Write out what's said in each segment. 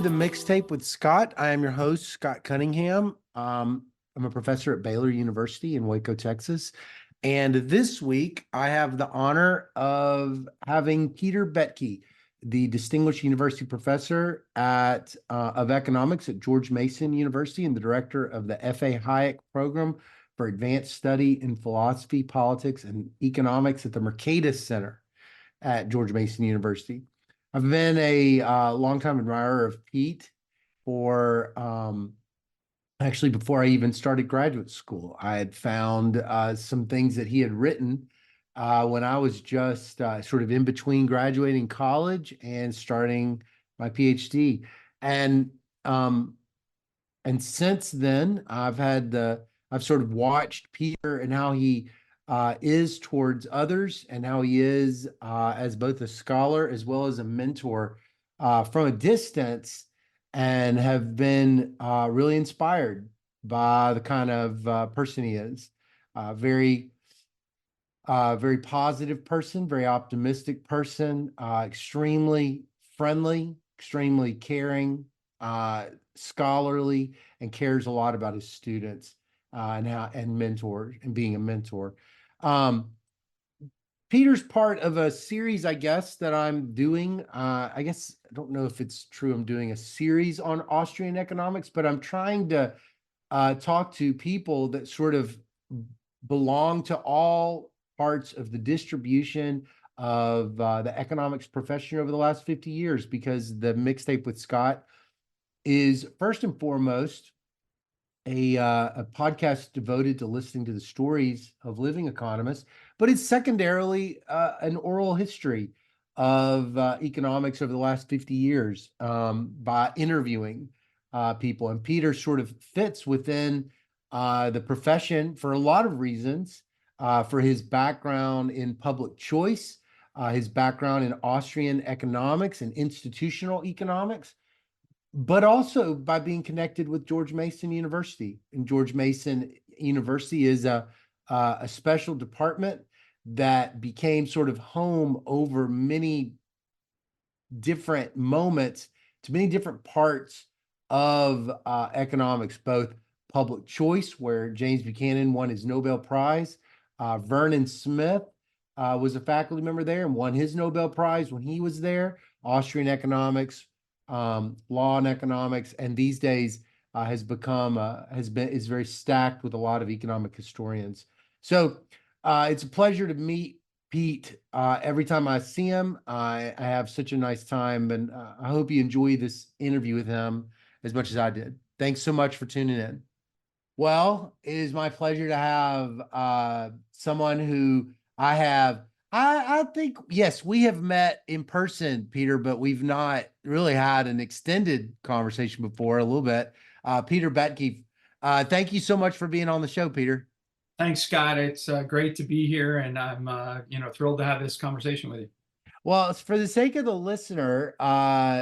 to the Mixtape with Scott. I am your host, Scott Cunningham. I'm a professor at Baylor University in Waco, Texas. And this week, I have the honor of having Peter Boettke, the Distinguished University Professor of Economics at George Mason University and the Director of the F.A. Hayek Program for Advanced Study in Philosophy, Politics, and Economics at the Mercatus Center at George Mason University. I've been a longtime admirer of Pete for actually before I even started graduate school. I had found some things that he had written when I was just sort of in between graduating college and starting my PhD. And um, and since then, I've sort of watched Peter and how he is towards others and how he is as both a scholar as well as a mentor from a distance, and have been really inspired by the kind of person he is. Very, very positive person, very optimistic person, extremely friendly, extremely caring, scholarly, and cares a lot about his students and mentor and being a mentor. Um, Peter's part of a series, I guess, that I'm doing. I guess I don't know if it's true I'm doing a series on Austrian economics, but I'm trying to talk to people that sort of belong to all parts of the distribution of the economics profession over the last 50 years, because the Mixtape with Scott is first and foremost a podcast devoted to listening to the stories of living economists, but it's secondarily an oral history of economics over the last 50 years by interviewing people. And Peter sort of fits within the profession for a lot of reasons, for his background in public choice, his background in Austrian economics and institutional economics, but also by being connected with George Mason University. And George Mason University is a special department that became sort of home over many different moments to many different parts of economics, both public choice, where James Buchanan won his Nobel Prize. Vernon Smith was a faculty member there and won his Nobel Prize when he was there. Austrian economics, law and economics, and these days is very stacked with a lot of economic historians. So it's a pleasure to meet Pete every time I see him. I have such a nice time, and I hope you enjoy this interview with him as much as I did. Thanks so much for tuning in. Well, it is my pleasure to have someone who I think, yes, we have met in person, Peter, but we've not really had an extended conversation before, a little bit. Peter Boettke, thank you so much for being on the show, Peter. Thanks, Scott. It's great to be here, and I'm thrilled to have this conversation with you. Well, for the sake of the listener,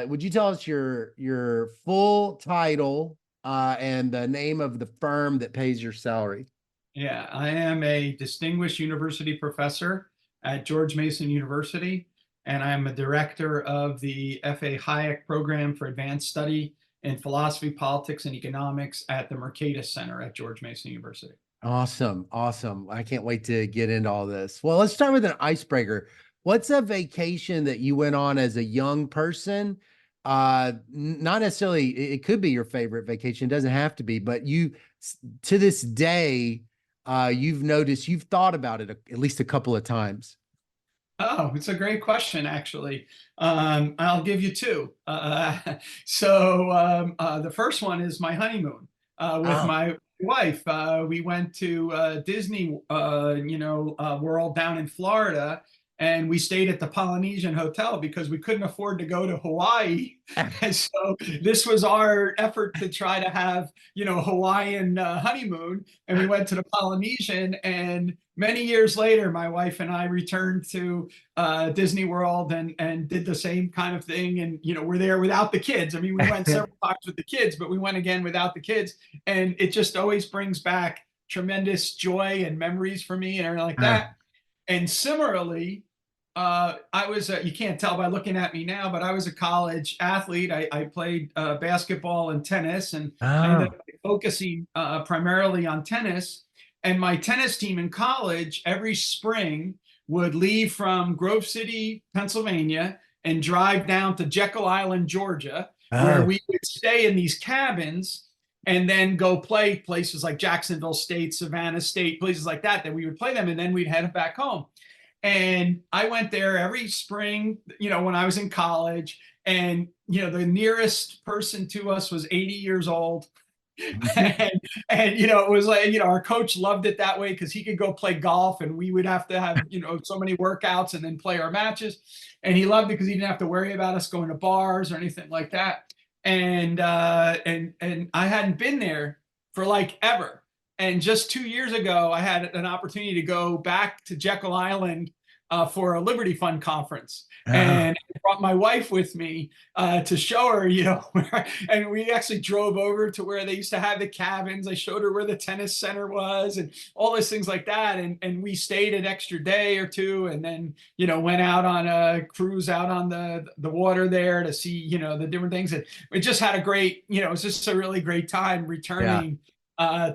would you tell us your full title and the name of the firm that pays your salary? Yeah, I am a distinguished university professor at George Mason University, and I'm a director of the F.A. Hayek Program for Advanced Study in Philosophy, Politics, and Economics at the Mercatus Center at George Mason University. Awesome. Awesome. I can't wait to get into all this. Well, let's start with an icebreaker. What's a vacation that you went on as a young person? Not necessarily, it could be your favorite vacation. It doesn't have to be, but to this day, you've thought about it at least a couple of times. Oh, it's a great question, actually. I'll give you two. The first one is my honeymoon with Oh, my wife. We went to Disney, World down in Florida, and we stayed at the Polynesian Hotel because we couldn't afford to go to Hawaii. And so this was our effort to try to have, Hawaiian honeymoon. And we went to the Polynesian, and many years later, my wife and I returned to Disney World and did the same kind of thing. And, we're there without the kids. I mean, we went several times with the kids, but we went again without the kids. And it just always brings back tremendous joy and memories for me and everything like that. And similarly, I was, you can't tell by looking at me now, but I was a college athlete. I played basketball and tennis, and I ended Oh, up focusing primarily on tennis. And my tennis team in college every spring would leave from Grove City, Pennsylvania, and drive down to Jekyll Island, Georgia, where oh, we would stay in these cabins and then go play places like Jacksonville State, Savannah State, places like that, that we would play them, and then we'd head back home. And I went there every spring, when I was in college. And, the nearest person to us was 80 years old. And it was like, our coach loved it that way because he could go play golf and we would have to have, so many workouts and then play our matches. And he loved it because he didn't have to worry about us going to bars or anything like that. And I hadn't been there for like ever. And just 2 years ago, I had an opportunity to go back to Jekyll Island for a Liberty Fund conference. oh. And I brought my wife with me to show her, and we actually drove over to where they used to have the cabins. I showed her where the tennis center was and all those things like that. And we stayed an extra day or two and then, went out on a cruise out on the water there to see, the different things. And we just had a great, it was just a really great time Yeah. returning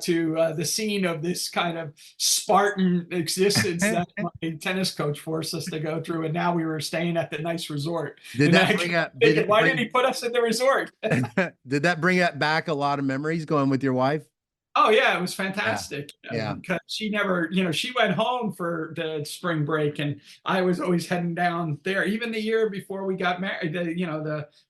to the scene of this kind of Spartan existence that my tennis coach forced us to go through. And now we were staying at the nice resort. Did And that I bring up, thinking, why did he put us at the resort? did that bring back a lot of memories going with your wife? Oh yeah, it was Yeah. fantastic. Yeah. Because she never, she went home for the spring break, and I was always heading down there. Even the year before we got married,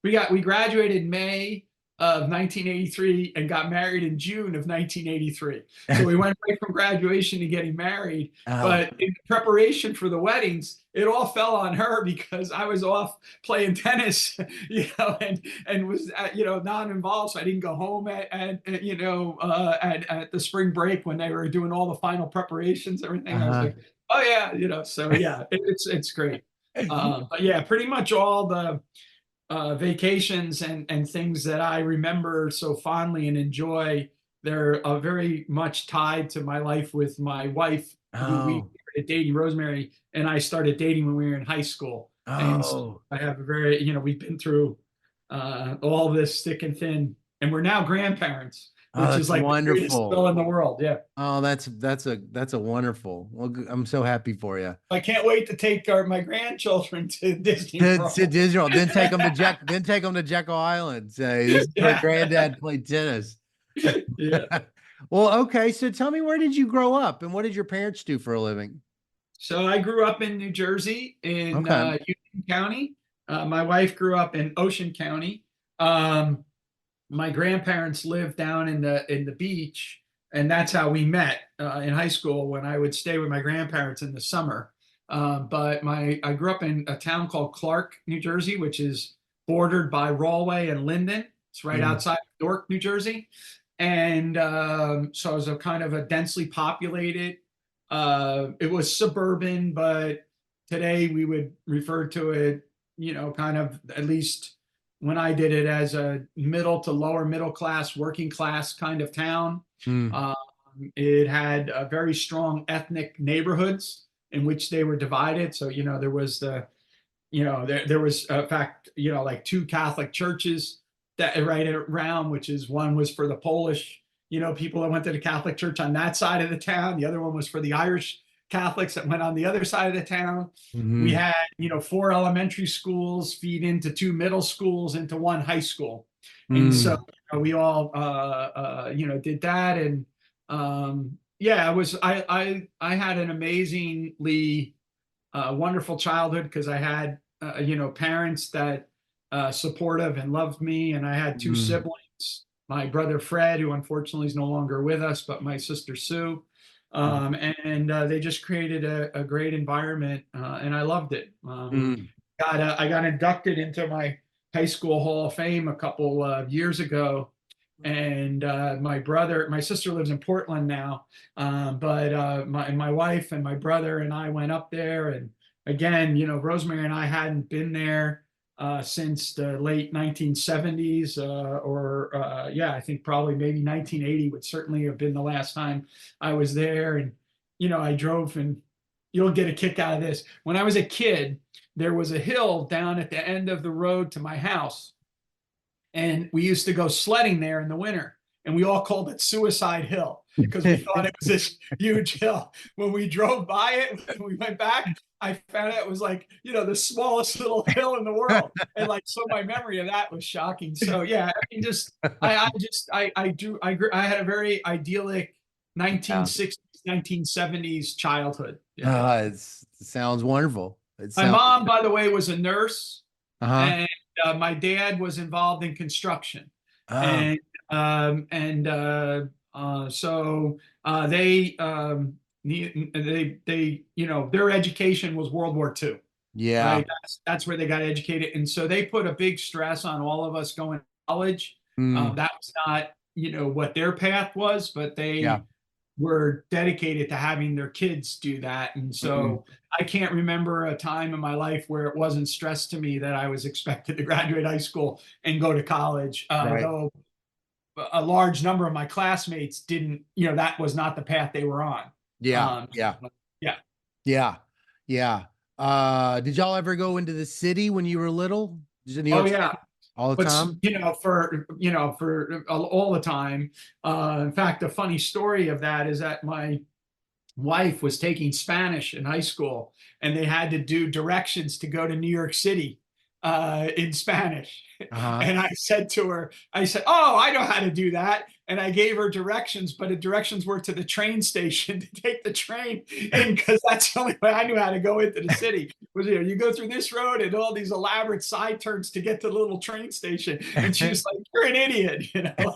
we graduated in May of 1983 and got married in June of 1983. So we went right from graduation to getting married. Oh, But in preparation for the weddings, it all fell on her because I was off playing tennis, and was not involved. So I didn't go home at the spring break when they were doing all the final preparations, everything. I was uh-huh. like, oh yeah, so yeah, it's great. But yeah, pretty much all the vacations and things that I remember so fondly and enjoy, they're very much tied to my life with my wife, who we Oh, started dating. Rosemary and I started dating when we were in high school. And so oh, I have a very, we've been through all this thick and thin, and we're now grandparents, oh, which is that's like the greatest wonderful. thrill in the world. Yeah. Oh, that's a wonderful. Well, I'm so happy for you. I can't wait to take my grandchildren to Disney To World. Israel, then take them to then take them to Jekyll Island. Say, this is where Yeah. Granddad played tennis. Yeah. Well, okay. So tell me, where did you grow up, and what did your parents do for a living? So I grew up in New Jersey in Okay. Union County. My wife grew up in Ocean County. Um, my grandparents lived down in the beach, and that's how we met in high school when I would stay with my grandparents in the summer. But I grew up in a town called Clark, New Jersey, which is bordered by Rahway and Linden. It's right Mm, outside of Newark, New Jersey. And so it was a kind of a densely populated. It was suburban, but today we would refer to it, kind of, at least when I did it, as a middle to lower middle class, working class kind of town. mm, Um, it had very strong ethnic neighborhoods in which they were divided. So, there was there was, in fact, like two Catholic churches that right around, which is one was for the Polish, people that went to the Catholic church on that side of the town. The other one was for the Irish Catholics that went on the other side of the town. We mhm, had, 4 elementary schools feed into 2 middle schools into 1 high school. And so mm, we all, did that. And yeah, I had an amazingly wonderful childhood because I had, parents that supportive and loved me. And I had 2 mm, siblings, my brother Fred, who unfortunately is no longer with us, but my sister Sue. And they just created a great environment, and I loved it. mm, I got inducted into my high school Hall of Fame a couple of years ago, and my sister lives in Portland now, but my wife and my brother and I went up there, and again, Rosemary and I hadn't been there since the late 1970s, I think probably maybe 1980 would certainly have been the last time I was there. And I drove and you'll get a kick out of this. When I was a kid, there was a hill down at the end of the road to my house, and we used to go sledding there in the winter, and we all called it Suicide Hill because we thought it was this huge hill. When we drove by it, when we went back, I found out it was like, the smallest little hill in the world. And like, so my memory of that was shocking. So yeah, I mean, I had a very idyllic Yeah. 1960s, 1970s childhood. Yeah. It sounds wonderful. It My sounds. mom, by the way, was a nurse, Uh-huh. and my dad was involved in construction, Oh, and so they their education was World War II, yeah. right? That's where they got educated, and so they put a big stress on all of us going to college. Mm, That was not what their path was, but yeah. they were dedicated to having their kids do that. And Mm, so I can't remember a time in my life where it wasn't stressed to me that I was expected to graduate high school and go to college. right. Though a large number of my classmates didn't, that was not the path they were on. Yeah. Um, Yeah. yeah. Yeah. Yeah. Did y'all ever go into the city when you were little? New Oh York City yeah. all the But time? for all the time. In fact, a funny story of that is that my wife was taking Spanish in high school, and they had to do directions to go to New York City in Spanish. Uh-huh. And I said to her, I said, "Oh, I know how to do that." And I gave her directions, but the directions were to the train station to take the train in, because that's the only way I knew how to go into the city. Was you go through this road and all these elaborate side turns to get to the little train station. And she was like, "You're an idiot,"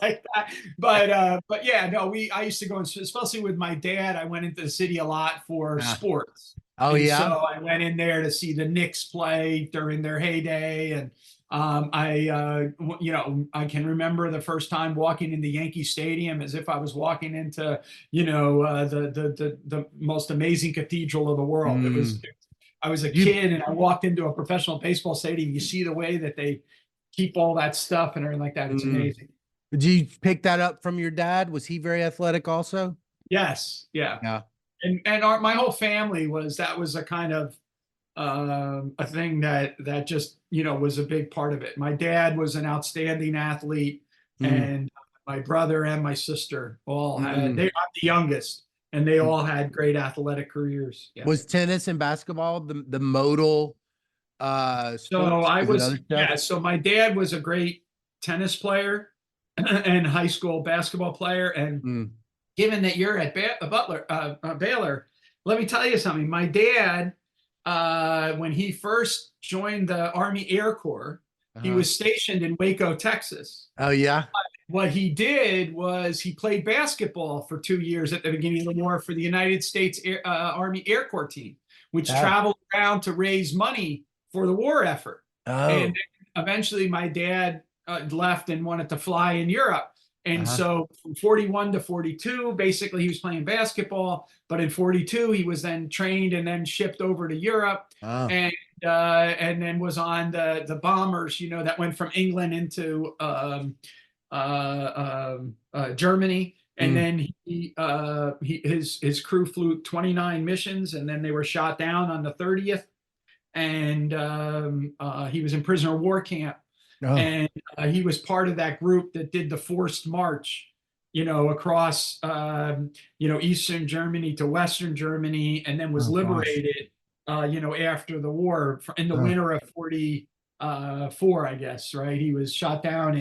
like that. But yeah, no, I used to go, especially with my dad. I went into the city a lot for Ah. sports. Oh And yeah. so I went in there to see the Knicks play during their heyday. And I can remember the first time walking into Yankee Stadium as if I was walking into, the most amazing cathedral of the world. Mm. I was a You kid, and I walked into a professional baseball stadium. You see the way that they keep all that stuff and everything like that. It's mm. amazing. Did you pick that up from your dad? Was he very athletic also? Yes. Yeah. Yeah. And my whole family that was a kind of a thing that just was a big part of it. My dad was an outstanding athlete, Mm, and my brother and my sister all had. mm. I'm the youngest, and they all had great athletic careers. Yeah. Was tennis and basketball the modal So sports? Was it other stuff? yeah. So my dad was a great tennis player and high school basketball player. And Mm, given that you're at Baylor, let me tell you something. My dad, when he first joined the Army Air Corps, he uh-huh. was stationed in Waco, Texas. Oh yeah. What he did was he played basketball for 2 years at the beginning of the war for the United States Army Air Corps team, which Oh. traveled around to raise money for the war effort. And Oh. eventually my dad left and wanted to fly in Europe. And Uh-huh. so from 41 to 42, basically he was playing basketball. But in 42, he was then trained and then shipped over to Europe, Oh. and then was on the bombers, that went from England into Germany. And Mm. then his crew flew 29 missions, and then they were shot down on the 30th. And he was in prisoner of war camp, Oh. and he was part of that group that did the forced march, across Eastern Germany to Western Germany, and then was Oh gosh. liberated after the war in the Oh. winter of 44, I guess. Right, he was shot down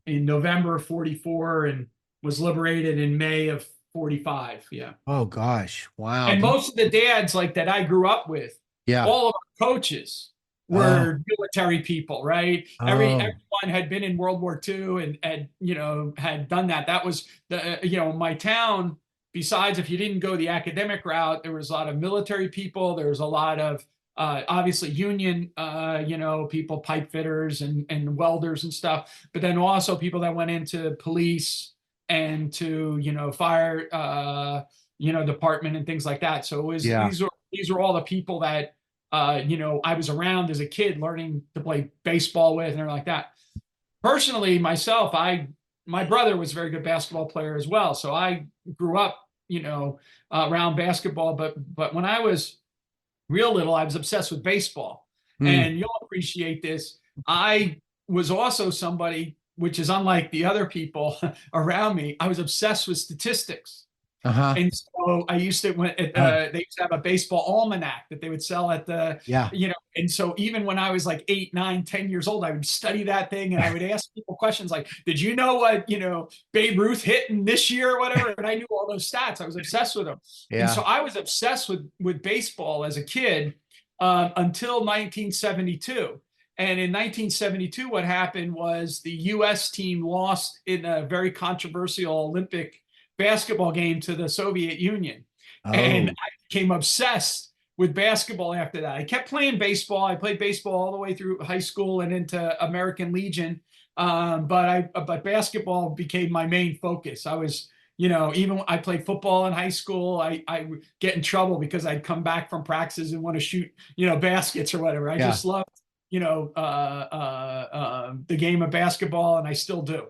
in November of 44 and was liberated in May of 45. Yeah. Oh gosh. Wow. And most of the dads like that I grew up with, Yeah. all of our coaches Oh. were military people, right? Oh. Everyone had been in World War II and had done that. That was my town. Besides, if you didn't go the academic route, there was a lot of military people. There was a lot of obviously union, people, pipe fitters and welders and stuff. But then also people that went into police and to fire, department and things like that. So it was Yeah. these are all the people that I was around as a kid learning to play baseball with and everything like that. Personally, myself, my brother was a very good basketball player as well. So I grew up around basketball. But when I was real little, I was obsessed with baseball. Mm, And you'll appreciate this. I was also somebody, which is unlike the other people around me, I was obsessed with statistics. uh-huh. And so I used to, Oh, they used to have a baseball almanac that they would sell at the, yeah. and so even when I was like 8, 9, 10 years old, I would study that thing and I would ask people questions like, did you know what, Babe Ruth hit in this year or whatever? And I knew all those stats. I was obsessed with them. And so Yeah. I was obsessed with baseball as a kid until 1972. And in 1972, what happened was the US team lost in a very controversial Olympic basketball game to the Soviet Union. And Oh, I became obsessed with basketball after that. I kept playing baseball. I played baseball all the way through high school and into American Legion. But basketball became my main focus. I was, even I played football in high school. I would get in trouble because I'd come back from practices and want to shoot, baskets or whatever. I yeah. just loved, the game of basketball, and I still do.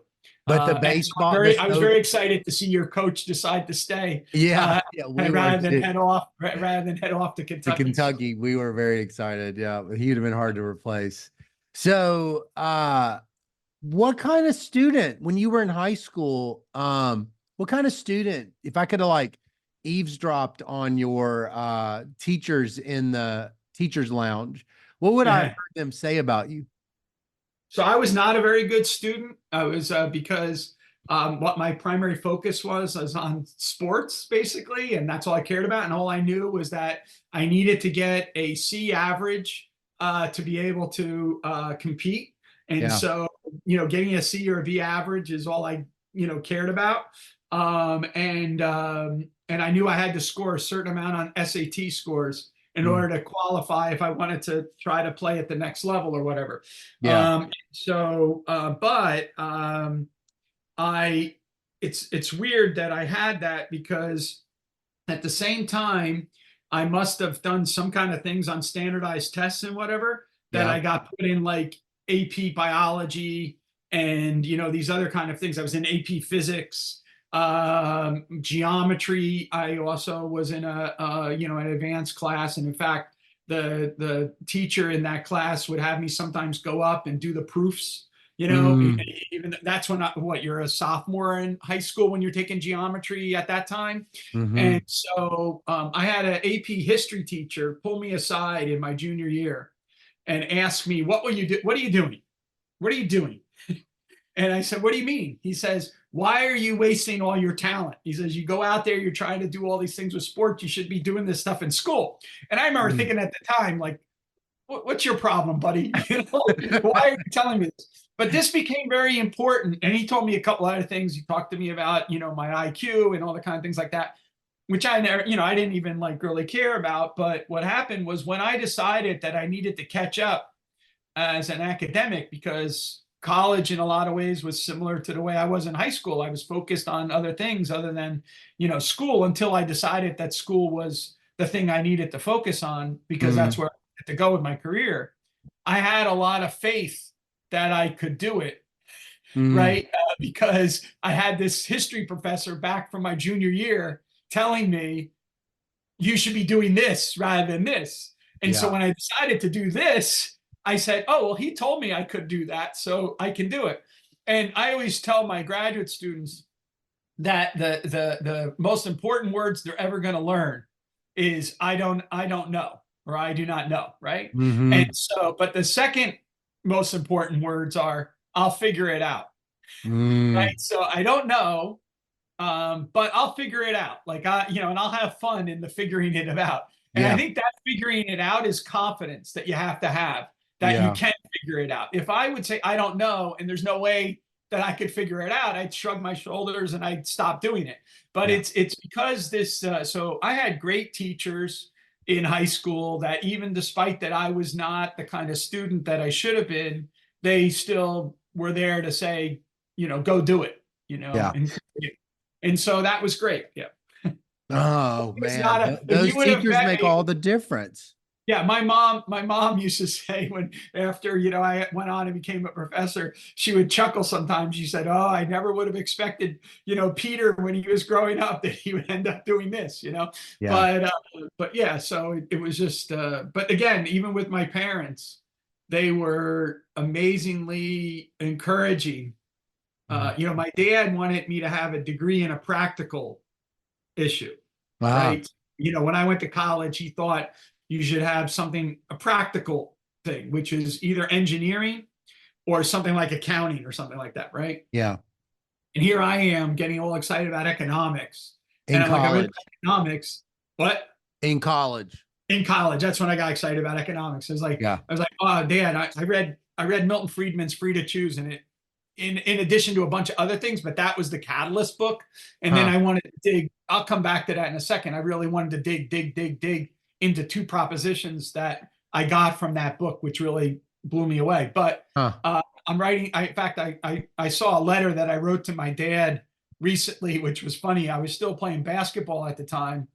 But the And so baseball, the I was so very excited to see your coach decide to stay, yeah, yeah, we were rather than too. head off to To Kentucky. So Kentucky, we were very excited. Yeah, he'd have been hard to replace. So, what kind of student when you were in high school, what kind of student, if I could have like eavesdropped on your teachers in the teachers lounge, what would I have yeah. heard them say about you? So I was not a very good student. I was because what my primary focus was on sports basically, and that's all I cared about. And all I knew was that I needed to get a C average to be able to compete. And Yeah. so, getting a C or a B average is all I cared about. And I knew I had to score a certain amount on SAT scores in Mm, order to qualify if I wanted to try to play at the next level or whatever. yeah. But I, it's weird that I had that because at the same time, I must have done some kind of things on standardized tests and whatever that Yeah. I got put in like AP biology and these other kind of things. I was in AP physics, geometry. I also was in an advanced class, and in fact, the teacher in that class would have me sometimes go up and do the proofs. Mm, Even that's when you're a sophomore in high school when you're taking geometry at that time. mm-hmm. And so I had an AP history teacher pull me aside in my junior year and ask me, "What will you do? What are you doing? What are you doing?" And I said, "What do you mean?" He says, "Why are you wasting all your talent?" He says, "You go out there, you're trying to do all these things with sports. You should be doing this stuff in school." And I remember Mm, thinking at the time, like, what's your problem, buddy? Why are you telling me this? But this became very important. And he told me a couple other things. He talked to me about, my IQ and all the kind of things like that, which I never, I didn't even like really care about. But what happened was when I decided that I needed to catch up as an academic, because college in a lot of ways was similar to the way I was in high school. I was focused on other things other than, school until I decided that school was the thing I needed to focus on because that's mm, where I had to go with my career. I had a lot of faith that I could do it, mm, right? Because I had this history professor back from my junior year telling me, you should be doing this rather than this. And so yeah. when I decided to do this, I said, oh, well, he told me I could do that, so I can do it. And I always tell my graduate students that the most important words they're ever going to learn is I don't know, or I do not know, right? And Mm-hmm. so, but the second most important words are I'll figure it out, Mm, right? So I don't know, but I'll figure it out. Like and I'll have fun in the figuring it out. And I yeah. think that figuring it out is confidence that you have to have that you Yeah. can figure it out. If I would say I don't know and there's no way that I could figure it out, I'd shrug my shoulders and I'd stop doing it. But Yeah. it's because this. So I had great teachers in high school that even despite that I was not the kind of student that I should have been, they still were there to say, go do it. Yeah. And so that was great. Yeah. Oh It's man, not a, if you those would have teachers met make me, all the difference. Yeah, my mom used to say when after, I went on and became a professor, she would chuckle sometimes. She said, "Oh, I never would have expected, Peter when he was growing up that he would end up doing this." Yeah. But yeah, so it was just but again, even with my parents, they were amazingly encouraging. Mhm. My dad wanted me to have a degree in a practical issue, Wow. right? When I went to college, he thought you should have something, a practical thing, which is either engineering or something like accounting or something like that, right? Yeah. And here I am getting all excited about economics. And In I'm like, I read college. economics. What? In college. In college. That's when I got excited about economics. Yeah. I was like, oh, Dad, I read Milton Friedman's Free to Choose, and it in addition to a bunch of other things, but that was the catalyst book. And then Huh. I wanted to dig, I'll come back to that in a second. I really wanted to dig into two propositions that I got from that book, which really blew me away. But Huh. I'm writing, in fact, I saw a letter that I wrote to my dad recently, which was funny. I was still playing basketball at the time.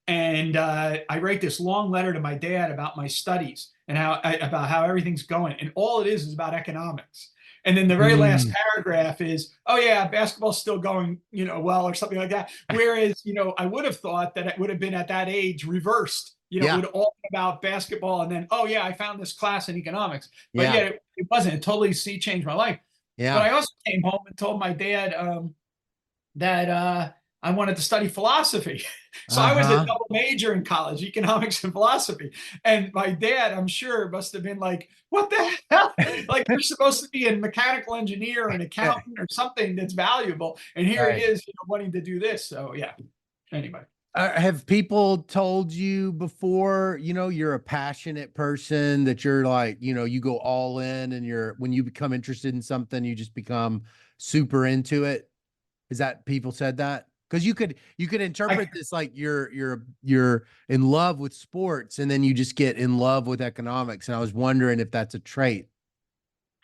And I write this long letter to my dad about my studies and about how everything's going. And all it is about economics. And then the very last Mm. paragraph is, oh yeah, basketball's still going, well, or something like that. Whereas, I would have thought that it would have been at that age reversed. It Yeah. would all be about basketball, and then, oh yeah, I found this class in economics. But Yeah. yeah, it wasn't. It totally changed my life. But Yeah. I also came home and told my dad that I wanted to study philosophy. So I was a Uh-huh. double major in college, economics and philosophy. And my dad, I'm sure, must have been like, what the hell? Like, you're supposed to be a mechanical engineer or an accountant or something that's valuable. And here he Right. is, wanting to do this. So yeah. Anyway. Have people told you before, you're a passionate person, that you're like, you go all in, and when you become interested in something, you just become super into it? Is that people said that? Because you could I, interpret this like you're in love with sports, and then you just get in love with economics. And I was wondering if that's a trait.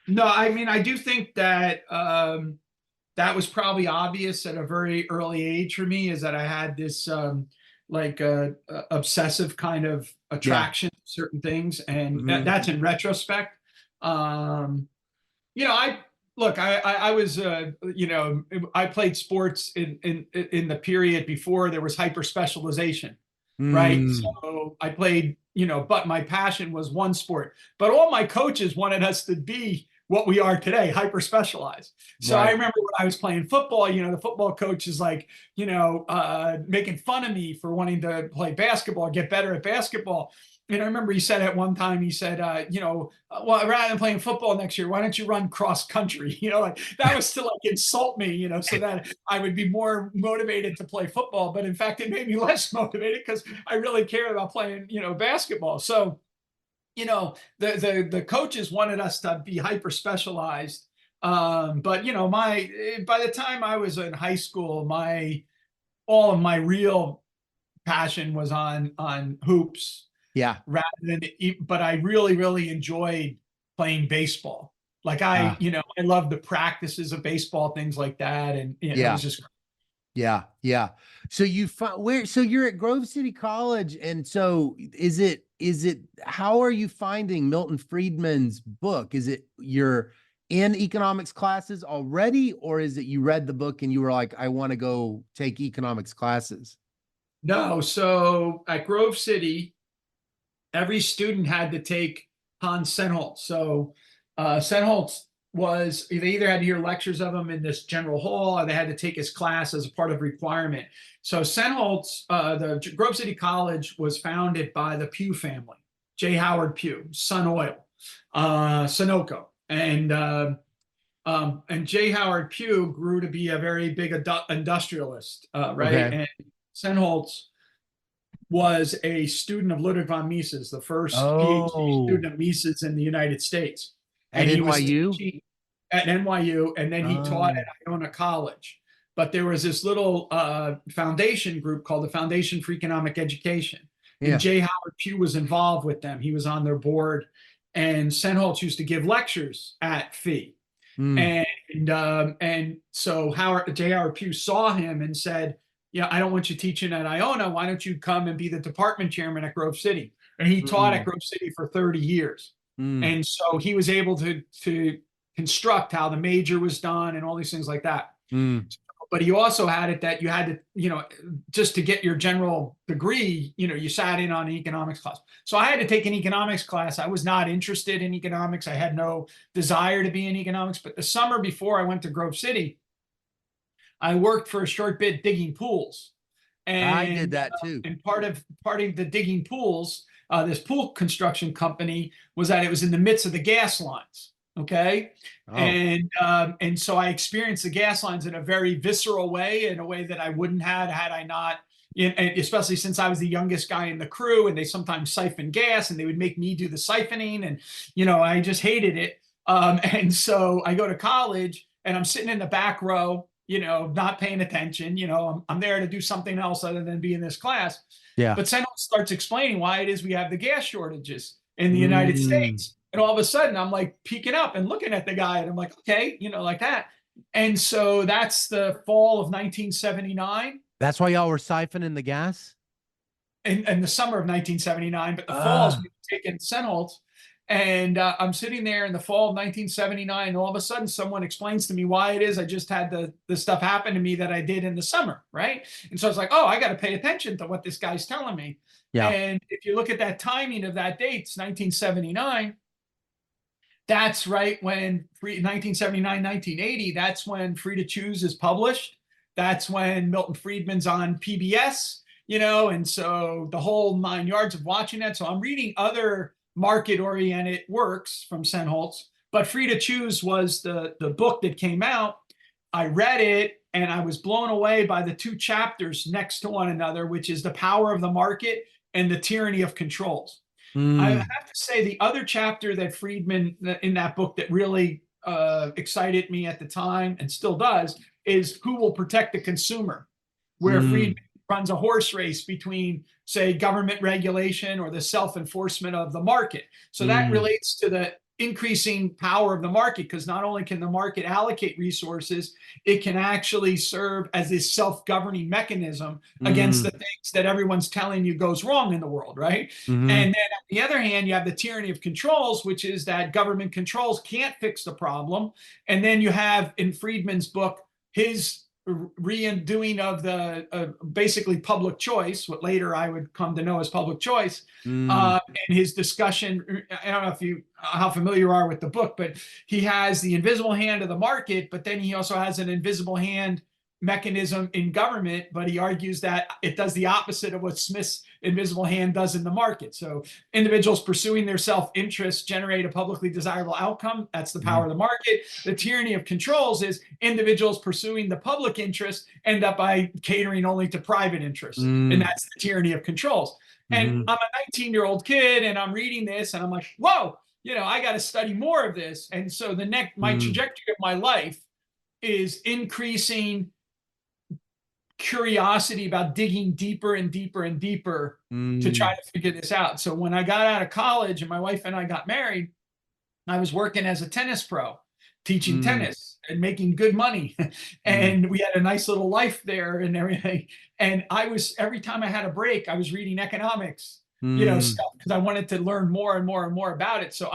no, I mean, I do think that that was probably obvious at a very early age for me, is that I had this like obsessive kind of Yeah. attraction to certain things, and Hmm. that's in retrospect. Um, I look, I was I played sports in the period before there was hyper specialization, right? Mm. So I played, but my passion was one sport. But all my coaches wanted us to be what we are today, hyper specialized. So I Right. remember when I was playing football, the football coach is like, making fun of me for wanting to play basketball, get better at basketball. And I remember he said at one time, he said, well, rather than playing football next year, why don't you run cross country? Like that was to like insult me, so that I would be more motivated to play football. But in fact, it made me less motivated because I really cared about playing, basketball. So, the coaches wanted us to be hyper specialized. But by the time I was in high school, all of my real passion was on hoops Yeah. rather than, but I really, really enjoyed playing baseball. Like Uh, I love the practices of baseball, things like that. And, it yeah. was just, Yeah, yeah. So you find where, so you're at Grove City College, and so is it how are you finding Milton Friedman's book? Is it you're in economics classes already, or is it you read the book and you were like, I want to go take economics classes? no. So at Grove City, every student had to take Hans Senholz. So Senholz was, they either had to hear lectures of him in this general hall, or they had to take his class as a part of requirement. So Senholz, the Grove City College was founded by the Pugh family, J. Howard Pugh, Sun Oil, Sunoco, and J. Howard Pugh grew to be a very big industrialist, right? Okay. And Senholz was a student of Ludwig von Mises, the first PhD Oh, student of Mises in the United States. at And he was NYU? teaching at NYU, and then he taught Oh, at Iona College. But there was this little foundation group called the Foundation for Economic Education. And yeah. J. Howard Pugh was involved with them. He was on their board. And Senholz used to give lectures at FEE. Mm, And so J. Howard Pugh saw him and said, I don't want you teaching at Iona. Why don't you come and be the department chairman at Grove City? and he taught at Mm, Grove City for 30 years. mm. And so he was able to construct how the major was done and all these things like that. Mm. But he also had it that you had to, just to get your general degree, you sat in on an economics class. So I had to take an economics class. I was not interested in economics. I had no desire to be in economics. But the summer before I went to Grove City, I worked for a short bit digging pools. I did And that too. part of the digging pools, this pool construction company, was that it was in the midst of the gas lines. Okay. Oh, And so I experienced the gas lines in a very visceral way, in a way that I wouldn't have had I not, especially since I was the youngest guy in the crew, and they sometimes siphon gas, and they would make me do the siphoning, and I just hated it. And so I go to college, and I'm sitting in the back row, not paying attention. I'm there to do something else other than be in this class. yeah. But Sentinel starts explaining why it is we have the gas shortages in the United Mm. States. And all of a sudden, I'm like peeking up and looking at the guy, and I'm like, okay, like that. And so that's the fall of 1979, That's why y'all were siphoning the gas? and the summer of 1979. But the fall is Ah, we've taken Sentinels. And I'm sitting there in the fall of 1979, and all of a sudden someone explains to me why it is I just had the stuff happen to me that I did in the summer, right? And so I was like, oh, I got to pay attention to what this guy's telling me. yeah. And if you look at that timing of that date, it's 1979. That's right when 1979, 1980, that's when Free to Choose is published. That's when Milton Friedman's on PBS, and so the whole 9 yards of watching that. So I'm reading other market-oriented works from Senholz, but Free to Choose was the book that came out. I read it, and I was blown away by the two chapters next to one another, which is The Power of the Market and The Tyranny of Controls. I have Mm, to say the other chapter that Friedman in that book that really excited me at the time, and still does, is Who Will Protect the Consumer, where Friedman mm, runs a horse race between, say, government regulation or the self-enforcement of the market. So that mm, relates to the increasing power of the market, because not only can the market allocate resources, it can actually serve as this self-governing mechanism against mm, the things that everyone's telling you goes wrong in the world, right? mm, And then on the other hand, you have the tyranny of controls, which is that government controls can't fix the problem. And then you have, in Friedman's book, his re-undoing of the basically public choice, what later I would come to know as public choice, mm, and his discussion. I don't know if you how familiar you are with the book, but he has the invisible hand of the market, but then he also has an invisible hand mechanism in government, but he argues that it does the opposite of what Smith's invisible hand does in the market. So individuals pursuing their self-interest generate a publicly desirable outcome. That's the power mm, of the market. The tyranny of controls is individuals pursuing the public interest end up by catering only to private interests. And mm, that's the tyranny of controls. And mm, I'm a 19-year-old kid, and I'm reading this, and I'm like, whoa, I got to study more of this. And so my mm, trajectory of my life is increasing curiosity about digging deeper and deeper and deeper to try mm, to figure this out. So when I got out of college and my wife and I got married, I was working as a tennis pro, teaching mm, tennis and making good money. mm, And we had a nice little life there and everything. And every time I had a break, I was reading economics, mm. stuff, because I wanted to learn more and more and more about it. So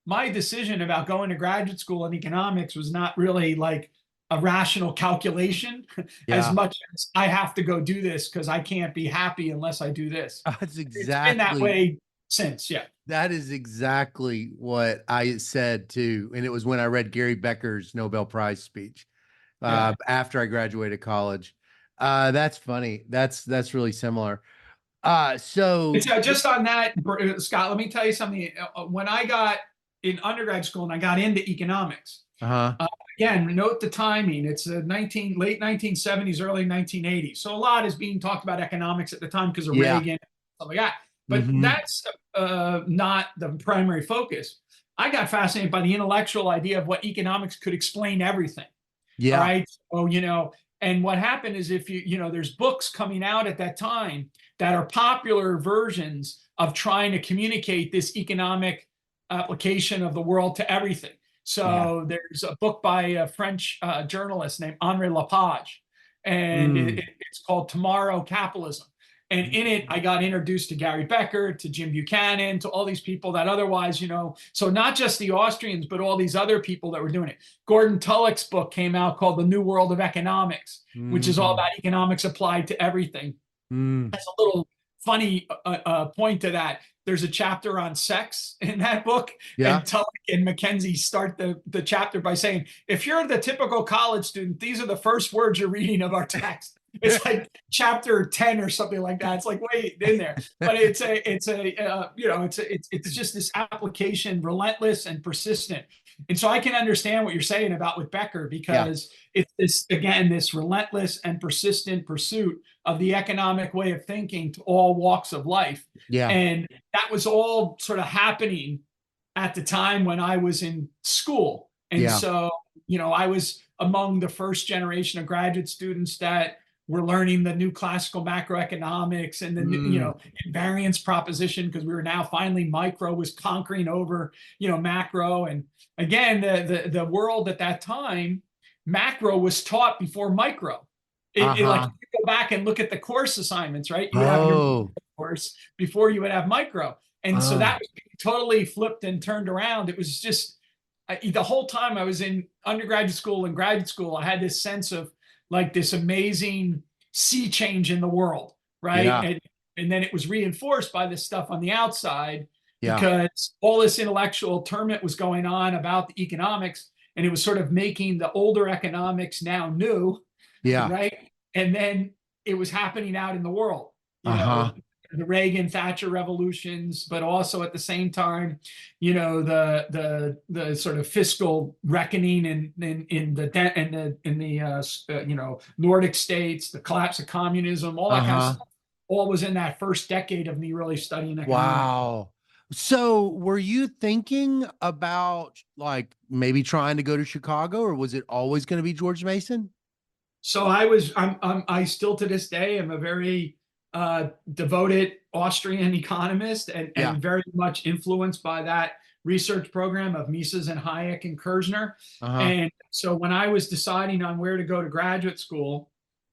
my decision about going to graduate school in economics was not really like a rational calculation as Yeah. much as I have to go do this because I can't be happy unless I do this. That's It's been that exactly way since, yeah. that is exactly what I said too. And it was when I read Gary Becker's Nobel Prize speech Yeah. after I graduated college. That's funny. That's really similar. So So just on that, Scott, let me tell you something. When I got in undergrad school and I got into economics, uh-huh. uh, again, note the timing. It's late 1970s, early 1980s. So a lot is being talked about economics at the time because of Yeah. Reagan, stuff like that. But Hmm. that's not the primary focus. I got fascinated by the intellectual idea of what economics could explain everything. All Yeah. right. So, and what happened is if there's books coming out at that time that are popular versions of trying to communicate this economic application of the world to everything. Yeah. So there's a book by a French journalist named Henri Lepage, and Mm, it's called Tomorrow Capitalism. And in it, I got introduced to Gary Becker, to Jim Buchanan, to all these people that otherwise, so not just the Austrians, but all these other people that were doing it. Gordon Tulloch's book came out called The New World of Economics, which is all about economics applied to everything. That's a little funny point to that. There's a chapter on sex in that book, and Tulloch and Mackenzie start the chapter by saying, if you're the typical college student, these are the first words you're reading of our text. It's like chapter 10 or something like that. It's like way in there, but it's just this application, relentless and persistent. And so I can understand what you're saying about with Becker, because it's this relentless and persistent pursuit of the economic way of thinking to all walks of life. And that was all sort of happening at the time when I was in school. And so, I was among the first generation of graduate students that were learning the new classical macroeconomics and the invariance proposition, because we were now finally micro was conquering over macro. And again, the world at that time, macro was taught before micro. Like, if you go back and look at the course assignments, right? You would have your course before you would have micro. And so that was totally flipped and turned around. It was just the whole time I was in undergraduate school and graduate school, I had this sense of like this amazing sea change in the world, right? And then it was reinforced by this stuff on the outside, because all this intellectual tournament was going on about the economics, and it was sort of making the older economics now new, right? And then it was happening out in the world, the Reagan Thatcher revolutions, but also at the same time, the sort of fiscal reckoning in the Nordic states, the collapse of communism, all that kind of stuff, all was in that first decade of me really studying economics. Wow. So were you thinking about like maybe trying to go to Chicago, or was it always going to be George Mason? So I still to this day am a very devoted Austrian economist, and very much influenced by that research program of Mises and Hayek and Kerzner. And so when I was deciding on where to go to graduate school,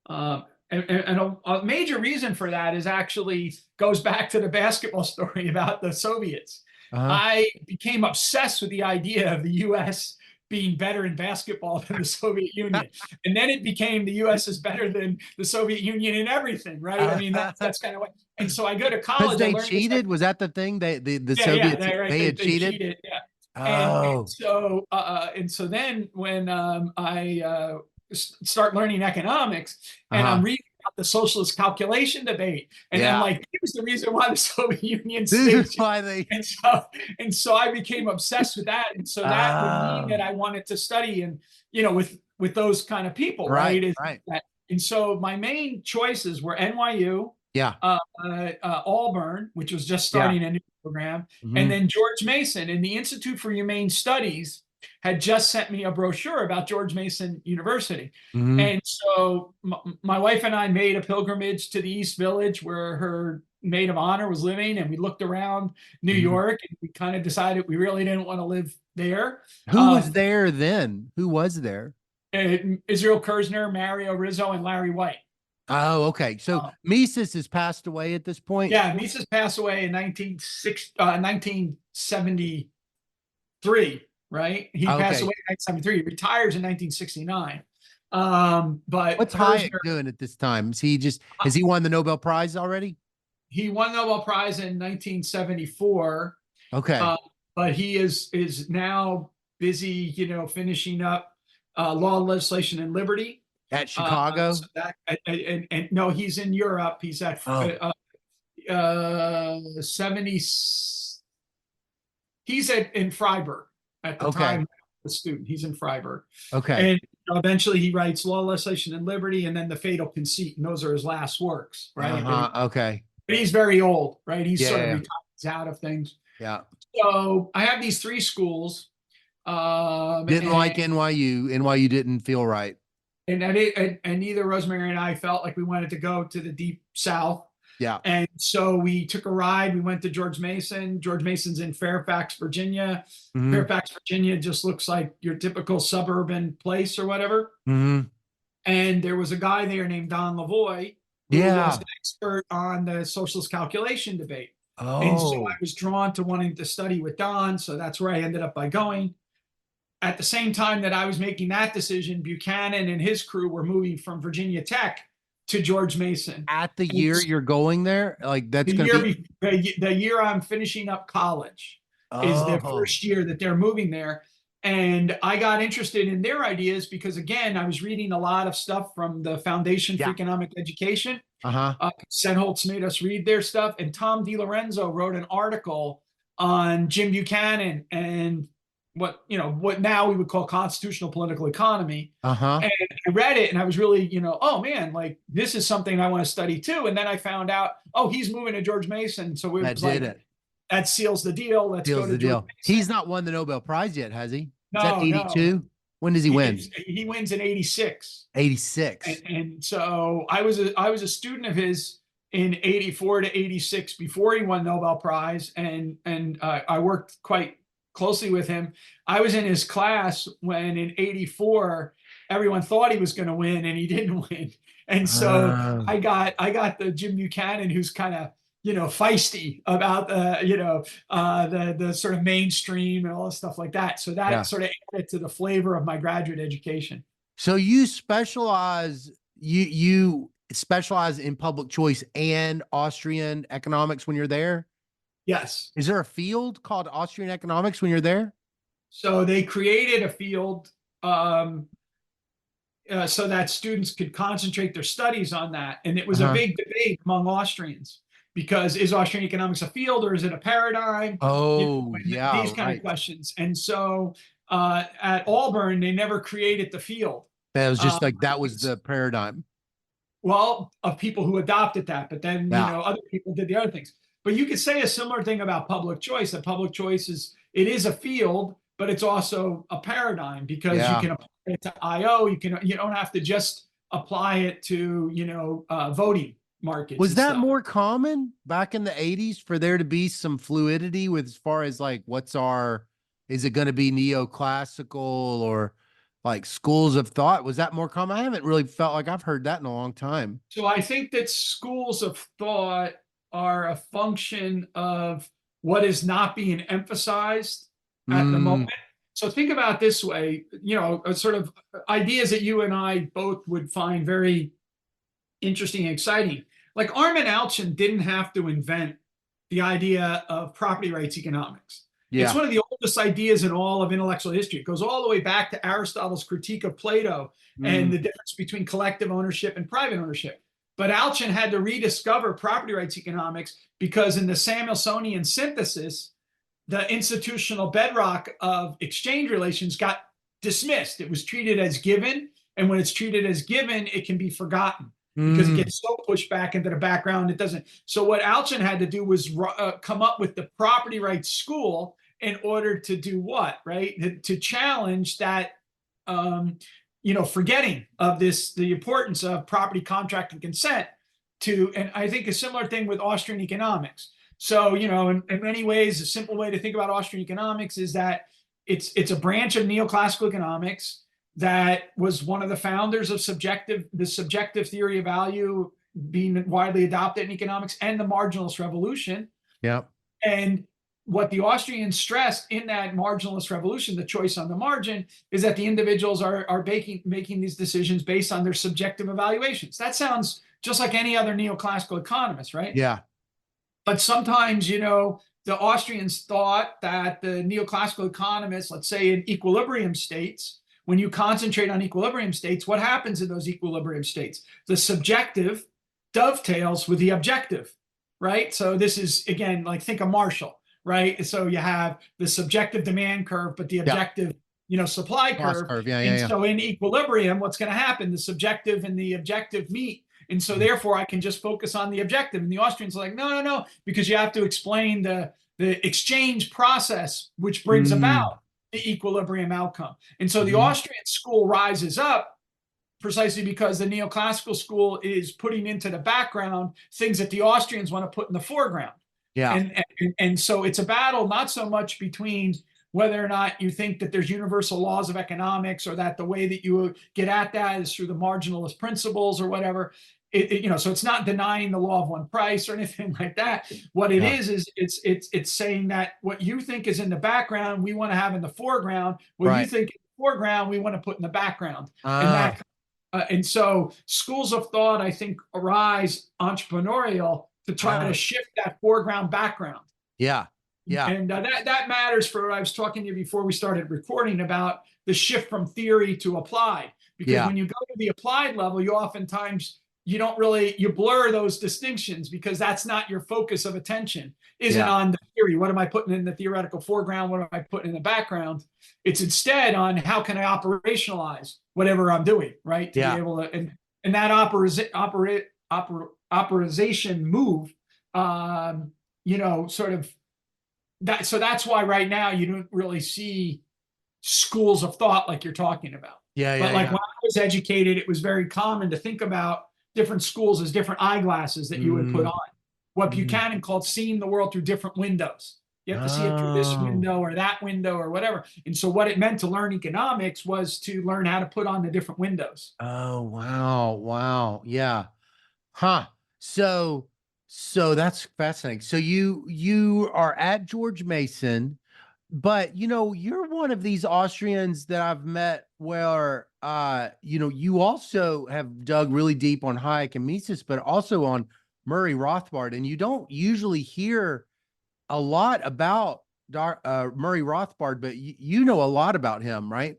and a major reason for that is actually goes back to the basketball story about the Soviets. I became obsessed with the idea of the U.S. being better in basketball than the Soviet Union. And then it became the US is better than the Soviet Union in everything, right? I mean, that's kind of what, and so I go to college. Because they cheated? Was that the thing? The Soviets, they had cheated? And so then when I start learning economics, and I'm reading about the socialist calculation debate, and I'm like, here's the reason why the Soviet Union staged. And so I became obsessed with that, and so that would mean that I wanted to study, and with those kind of people, right? And so my main choices were NYU, Auburn, which was just starting a new program, and then George Mason. And the Institute for Humane Studies had just sent me a brochure about George Mason University. And so my wife and I made a pilgrimage to the East Village where her maid of honor was living, and we looked around New York, and we kind of decided we really didn't want to live there. Who was there then? Who was there? Israel Kerzner, Mario Rizzo, and Larry White. Oh, okay. So Mises has passed away at this point? Yeah, Mises passed away in 1973, right? He passed away in 1973. He retires in 1969. But what's Hayek doing at this time? Has he won the Nobel Prize already? He won the Nobel Prize in 1974. Okay. But he is now busy, finishing up law, legislation, and liberty at Chicago. And no, he's in Europe. He's at 70. He's in Freiburg at the time. The student, he's in Freiburg. Okay. And eventually he writes Law, Legislation, and Liberty, and then The Fatal Conceit, and those are his last works, right? Okay. But he's very old, right? He's sort of retired out of things. Yeah. So I have these three schools. Didn't like NYU. NYU didn't feel right. And neither Rosemary and I felt like we wanted to go to the deep South. Yeah. And so we took a ride. We went to George Mason. George Mason's in Fairfax, Virginia. Fairfax, Virginia just looks like your typical suburban place or whatever. And there was a guy there named Don Lavoie who was Yeah. an expert on the socialist calculation debate. And so I Oh, was drawn to wanting to study with Don. So that's where I ended up by going. At the same time that I was making that decision, Buchanan and his crew were moving from Virginia Tech to George Mason. at the And year you're going there, like that's going to be. the year I'm finishing up college is the Oh, first year that they're moving there. And I got interested in their ideas because, again, I was reading a lot of stuff from the Foundation for yeah. Economic Education. Uh-huh. Senholtz made us read their stuff, and Tom DiLorenzo wrote an article on Jim Buchanan and what now we would call constitutional political economy. Uh-huh. And I read it and I was really, oh man, like this is something I want to study too. And then I found out, oh, he's moving to George Mason. So it That was did like, it. that seals the deal. Let's go Seals to the George deal. Mason. He's not won the Nobel Prize yet, has he? Is that No, no. 82? When does he win? He wins in 86. 86. And so I was a student of his in 84 to 86 before he won Nobel Prize. And I worked quite closely with him. I was in his class when in 84, everyone thought he was going to win and he didn't win. And so Uh, I got the Jim Buchanan, who's kind of, feisty about the sort of mainstream and all this stuff like that. So that yeah. sort of added to the flavor of my graduate education. So you specialize in public choice and Austrian economics when you're there? Yes. Is there a field called Austrian economics when you're there? So they created a field so that students could concentrate their studies on that. And it was a Uh-huh. big debate among Austrians because is Austrian economics a field or is it a paradigm? Oh, yeah, These kind of right. questions. And so at Auburn, they never created the field. That was Uh, just like that was the paradigm. well, of people who adopted that, but then, Yeah. other people did the other things. But you could say a similar thing about public choice, that public choice it is a field, but it's also a paradigm because you Yeah. can apply it to IO. You don't have to just apply it to, voting markets Was and that stuff. more common back in the 80s for there to be some fluidity with as far as like is it going to be neoclassical or like schools of thought? Was that more common? I haven't really felt like I've heard that in a long time. So I think that schools of thought are a function of what is not being emphasized at the Mm, moment. So think about it this way, sort of ideas that you and I both would find very interesting and exciting. Like Armin Alchian didn't have to invent the idea of property rights economics. It's yeah. one of the oldest ideas in all of intellectual history. It goes all the way back to Aristotle's Critique of Plato and Mm, the difference between collective ownership and private ownership. But Alchian had to rediscover property rights economics because in the Samuelsonian synthesis, the institutional bedrock of exchange relations got dismissed. It was treated as given. And when it's treated as given, it can be forgotten because it mm, gets so pushed back into the background. It doesn't. So what Alchian had to do was come up with the property rights school in order to do what, right? To challenge that, forgetting of the importance of property contract and consent and I think a similar thing with Austrian economics. So, in many ways, a simple way to think about Austrian economics is that it's a branch of neoclassical economics that was one of the founders of the subjective theory of value being widely adopted in economics and the marginalist revolution. yeah. And what the Austrians stressed in that marginalist revolution, the choice on the margin, is that the individuals are making these decisions based on their subjective evaluations. That sounds just like any other neoclassical economist, right? Yeah. But sometimes, the Austrians thought that the neoclassical economists, let's say in equilibrium states, when you concentrate on equilibrium states, what happens in those equilibrium states? The subjective dovetails with the objective, right? So this is, again, like think of Marshall, right? So you have the subjective demand curve, but the Yeah. objective, supply Cost curve. curve. Yeah. And Yeah. so in equilibrium, what's going to happen? The subjective and the objective meet. And so therefore I can just focus on the objective. And the Austrians are like, no, because you have to explain the exchange process, which brings Mm, about the equilibrium outcome. And so the mhm. Austrian school rises up precisely because the neoclassical school is putting into the background things that the Austrians want to put in the foreground. Yeah. And so it's a battle not so much between whether or not you think that there's universal laws of economics or that the way that you get at that is through the marginalist principles or whatever. so it's not denying the law of one price or anything like that. What it Yeah. is it's saying that what you think is in the background, we want to have in the foreground. What you Right. think in the foreground, we want to put in the background. And Ah, that, and so schools of thought, I think, arise entrepreneurial to try to ah, shift that foreground background. yeah. Yeah. And that matters for, I was talking to you before we started recording about the shift from theory to applied. Because Yeah. when you go to the applied level, you oftentimes, you don't really, you blur those distinctions because that's not your focus of attention, isn't Yeah. on the theory. What am I putting in the theoretical foreground? What am I putting in the background? It's instead on how can I operationalize whatever I'm doing, right? To be Yeah. able to, and that operation move, sort of that. So that's why right now you don't really see schools of thought like you're talking about. Yeah. But Yeah. like Yeah. when I was educated, it was very common to think about different schools as different eyeglasses that you would put Mm, on. What mm. Buchanan called seeing the world through different windows. You have to see it through this Oh. window or that window or whatever. And so what it meant to learn economics was to learn how to put on the different windows. Oh, wow. Wow. Yeah. Huh. So, so that's fascinating. So you are at George Mason, but you're one of these Austrians that I've met where you also have dug really deep on Hayek and Mises, but also on Murray Rothbard. And you don't usually hear a lot about Murray Rothbard, but you know a lot about him, right?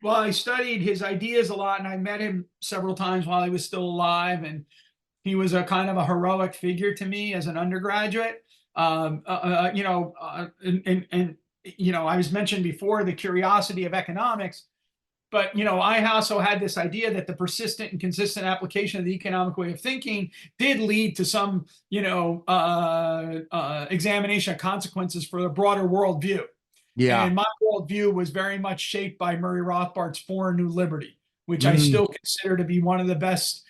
Well, I studied his ideas a lot and I met him several times while he was still alive. And he was a kind of a heroic figure to me as an undergraduate. I was mentioned before the curiosity of economics, but I also had this idea that the persistent and consistent application of the economic way of thinking did lead to some, examination of consequences for the broader worldview. Yeah. And my worldview was very much shaped by Murray Rothbard's For a New Liberty, which I Mm, still consider to be one of the best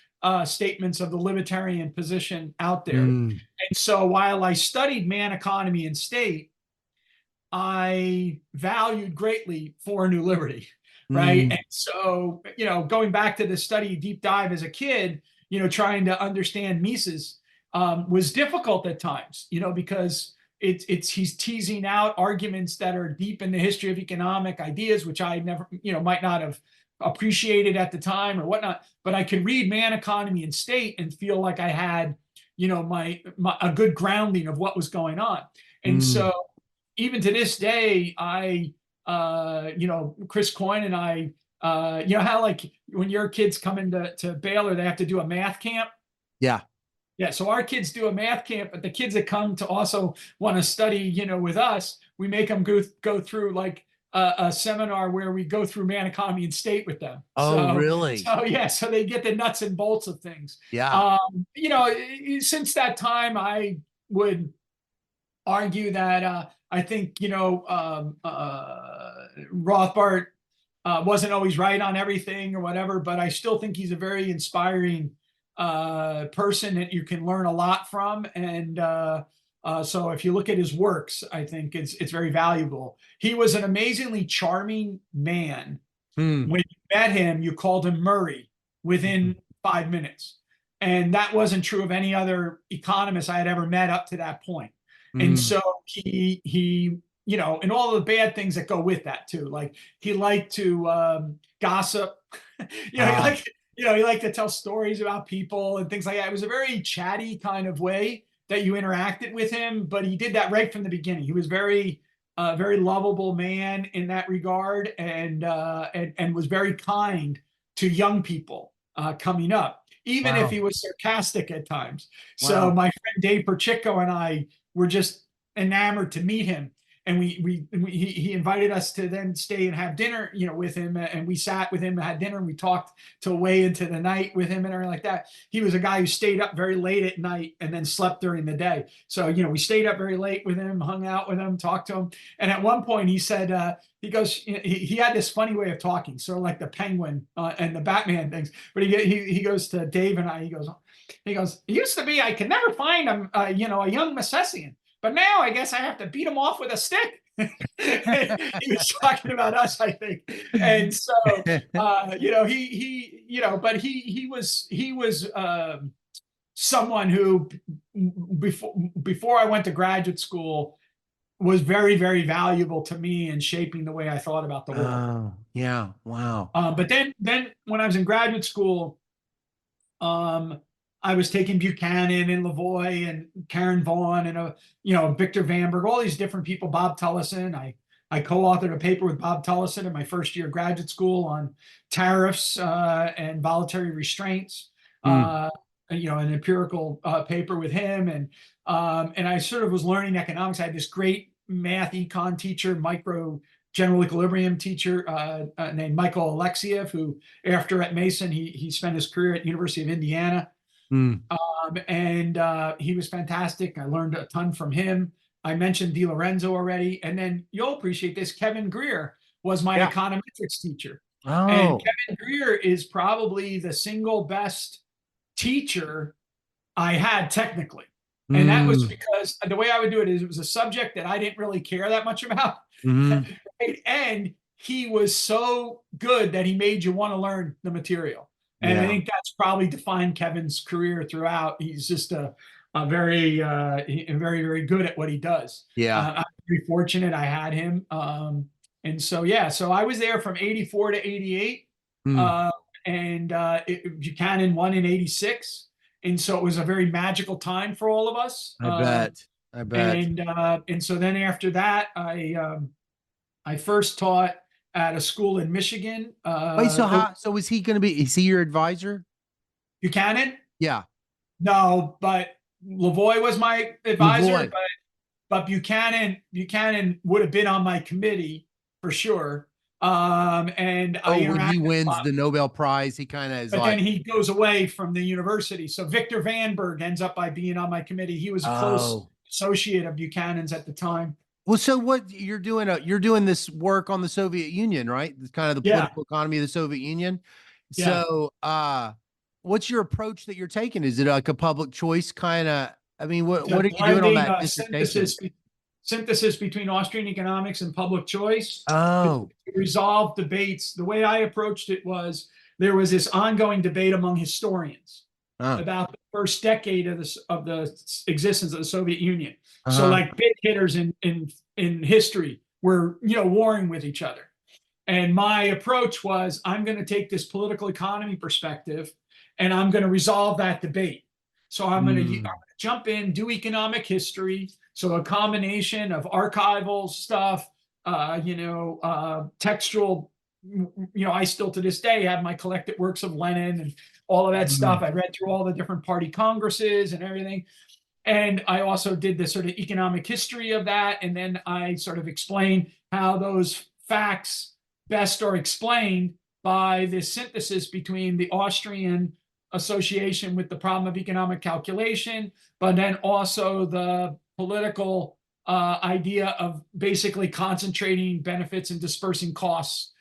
statements of the libertarian position out there. mm, And so while I studied man, economy, and state, I valued greatly For a New Liberty, right? mm, And so, going back to the study deep dive as a kid, trying to understand Mises was difficult at times, because he's teasing out arguments that are deep in the history of economic ideas, which I never, might not have appreciated at the time or whatnot. But I could read Man, Economy, and State and feel like I had, my a good grounding of what was going on. And mm. so even to this day, Chris Coyne and I, how like when your kids come into Baylor, they have to do a math camp. Yeah. Yeah, so our kids do a math camp, but the kids that come to also want to study, with us, we make them go through like a seminar where we go through man, economy, and state with them. Oh, So, really? so yeah, so they get the nuts and bolts of things. Yeah. Since that time, I would argue that I think Rothbard wasn't always right on everything or whatever, but I still think he's a very inspiring person that you can learn a lot from. And so if you look at his works, I think it's very valuable. He was an amazingly charming man. Hmm. When you met him, you called him Murray within 5 minutes. And that wasn't true of any other economist I had ever met up to that point. And Hmm. so he and all the bad things that go with that too. Like he liked to gossip. He Ah, liked, he liked to tell stories about people and things like that. It was a very chatty kind of way that you interacted with him, but he did that right from the beginning. He was very lovable man in that regard, and was very kind to young people coming up, even if wow. he was sarcastic at times. So Wow. my friend Dave Perchico and I were just enamored to meet him. And he invited us to then stay and have dinner, with him. And we sat with him, had dinner, and we talked till way into the night with him and everything like that. He was a guy who stayed up very late at night and then slept during the day. So, we stayed up very late with him, hung out with him, talked to him. And at one point he said, he goes, he had this funny way of talking, sort of like the Penguin and the Batman things. But he goes to Dave and I, he goes, it used to be I could never find a young Misesian. But now I guess I have to beat him off with a stick. He was talking about us, I think. And so, but he was someone who before I went to graduate school was very, very valuable to me in shaping the way I thought about the world. Oh, yeah. Wow. But then when I was in graduate school, um, I was taking Buchanan and Lavoie and Karen Vaughan and Victor Vanberg, all these different people, Bob Tullison. I co-authored a paper with Bob Tullison in my first year of graduate school on tariffs and voluntary restraints. Mm. An empirical paper with him, and I sort of was learning economics. I had this great math econ teacher, micro general equilibrium teacher named Michael Alexiev, who after at Mason, he spent his career at University of Indiana. Mm. And he was fantastic. I learned a ton from him. I mentioned DiLorenzo already. And then you'll appreciate this. Kevin Greer was my Yeah. econometrics teacher. And Oh. Kevin Greer is probably the single best teacher I had technically. And that was Mm. because the way I would do it is it was a subject that I didn't really care that much about. Mhm. And he was so good that he made you want to learn the material. And I Yeah. think that's probably defined Kevin's career throughout. He's just a very, very, very good at what he does. Yeah. I'm very fortunate I had him. And so, yeah, so I was there from 84 to 88. Mm. And Buchanan won in 86. And so it was a very magical time for all of us. I bet. I bet. And so then after that, I first taught at a school in Michigan. Wait, so is he going to be, is he your advisor? Buchanan? Yeah. No, but Lavoie was my advisor. Lavoie. But Buchanan would have been on my committee for sure. And I when he interacted a wins lot. the Nobel Prize, he kind of is But like, then he goes away from the university. So Victor Vanberg ends up by being on my committee. He was a close associate of Buchanan's at the time. well, so what you're doing this work on the Soviet Union, right? It's kind of the political economy of the Soviet Union. Yeah. So, what's your approach that you're taking? Is it like a public choice kind of? I mean, what are you doing on that dissertation? Synthesis between Austrian economics and public choice Oh, to resolve debates. The way I approached it was there was this ongoing debate among historians about the first decade of the existence of the Soviet Union. So like big hitters in history were warring with each other. And my approach was I'm going to take this political economy perspective and I'm going to resolve that debate. So I'm going to jump in, do economic history. So a combination of archival stuff, textual, I still to this day have my collected works of Lenin and all of that stuff. I read through all the different party congresses and everything. And I also did this sort of economic history of that. And then I sort of explained how those facts best are explained by this synthesis between the Austrian association with the problem of economic calculation, but then also the political idea of basically concentrating benefits and dispersing costs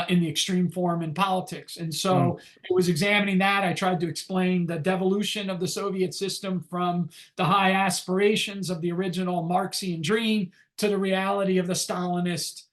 in the extreme form in politics. And so it was examining that. I tried to explain the devolution of the Soviet system from the high aspirations of the original Marxian dream to the reality of the Stalinist,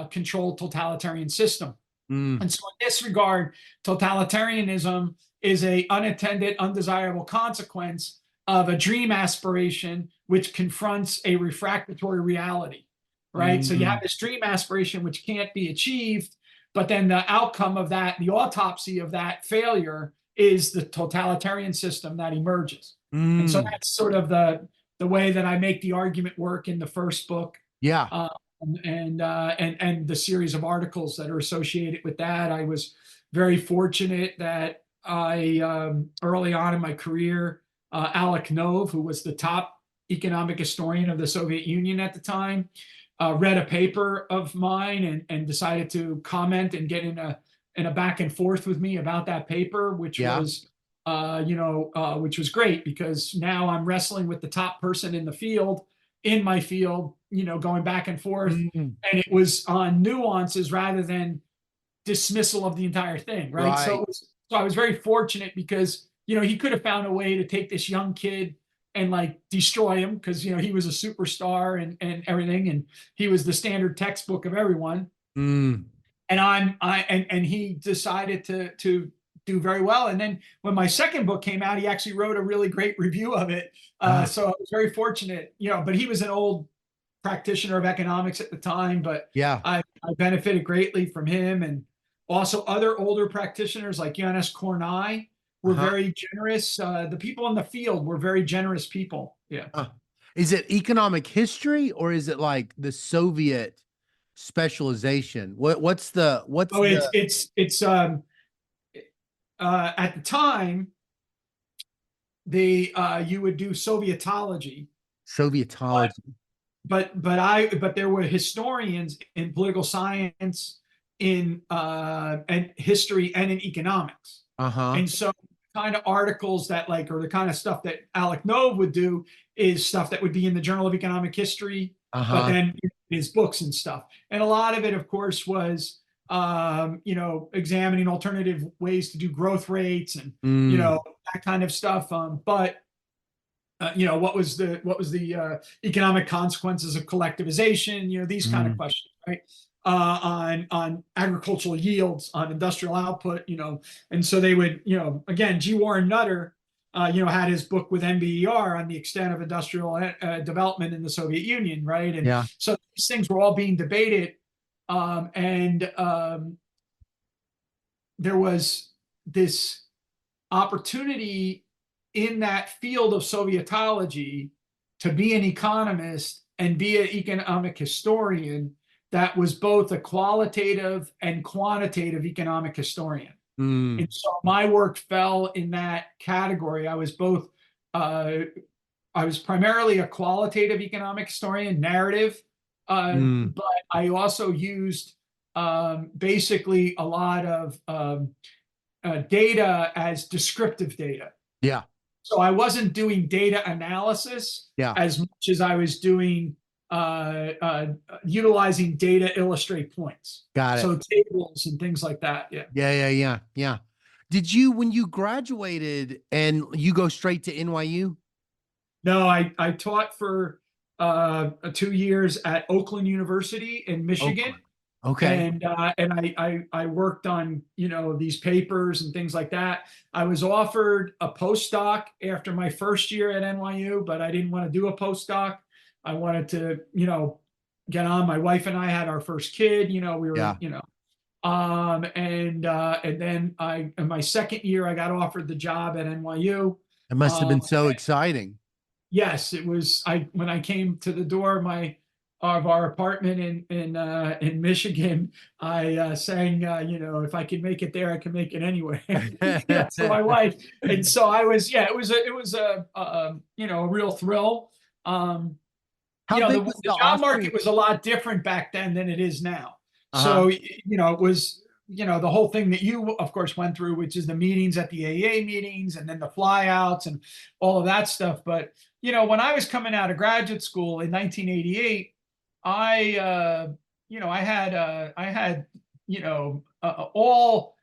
controlled totalitarian system. And so in this regard, totalitarianism is a unintended, undesirable consequence of a dream aspiration which confronts a refractory reality, right? So you have this dream aspiration which can't be achieved, but then the outcome of that, the autopsy of that failure is the totalitarian system that emerges. And so that's sort of the way that I make the argument work in the first book. Yeah. And the series of articles that are associated with that. I was very fortunate that I early on in my career, Alec Nove, who was the top economic historian of the Soviet Union at the time, read a paper of mine and decided to comment and get in a back and forth with me about that paper, which was which was great because now I'm wrestling with the top person in the field, in my field, going back and forth. And it was on nuances rather than dismissal of the entire thing, right? So I was very fortunate because, he could have found a way to take this young kid and like destroy him because he was a superstar and everything, and he was the standard textbook of everyone. Mm. And and he decided to do very well. And then when my second book came out, he actually wrote a really great review of it. Ah, So I was very fortunate, but he was an old practitioner of economics at the time, but yeah. I benefited greatly from him. And also other older practitioners like Johannes Kornai were Uh-huh. very generous. The people in the field were very generous people. Yeah. Uh, is it economic history or is it like the Soviet specialization? What's Oh, the it's at the time you would do Sovietology, but Sovietology? but there were historians in political science, in and history, and in economics. Uh-huh. And so kind of articles that like, or the kind of stuff that Alec Nove would do is stuff that would be in the Journal of Economic History, but Uh-huh. then his books and stuff. And a lot of it, of course, was examining alternative ways to do growth rates and Mm. that kind of stuff. But what was the economic consequences of collectivization? These kind of Mm. questions, right? On agricultural yields, on industrial output, and so they would, again, G. Warren Nutter, had his book with NBER on the extent of industrial development in the Soviet Union, right? And Yeah. so these things were all being debated, and there was this opportunity in that field of Sovietology to be an economist and be an economic historian that was both a qualitative and quantitative economic historian. Mm. And so my work fell in that category. I was primarily a qualitative economic historian, narrative, Mm. but I also used basically a lot of data as descriptive data. Yeah. So I wasn't doing data analysis Yeah. as much as I was doing utilizing data to illustrate points. Got it. So tables and things like that. Yeah. Yeah, yeah, yeah, yeah. Did you, when you graduated and you go straight to NYU? No, I taught for 2 years at Oakland University in Michigan. Oakland. Okay. And I worked on these papers and things like that. I was offered a postdoc after my first year at NYU, but I didn't want to do a postdoc. I wanted to get on. My wife and I had our first kid. We were Yeah. and then in my second year I got offered the job at NYU. It must have Um, been so exciting. yes, it was. When I came to the door of our apartment in Michigan, I sang, if I can make it there, I can make it anywhere. To my wife, and so I was. Yeah, it was a real thrill. How big was The the job Austrian? market was a lot different back then than it is now. Uh-huh. So it was the whole thing that you of course went through, which is the meetings at the AA meetings and then the flyouts and all of that stuff. But when I was coming out of graduate school in 1988, I I had all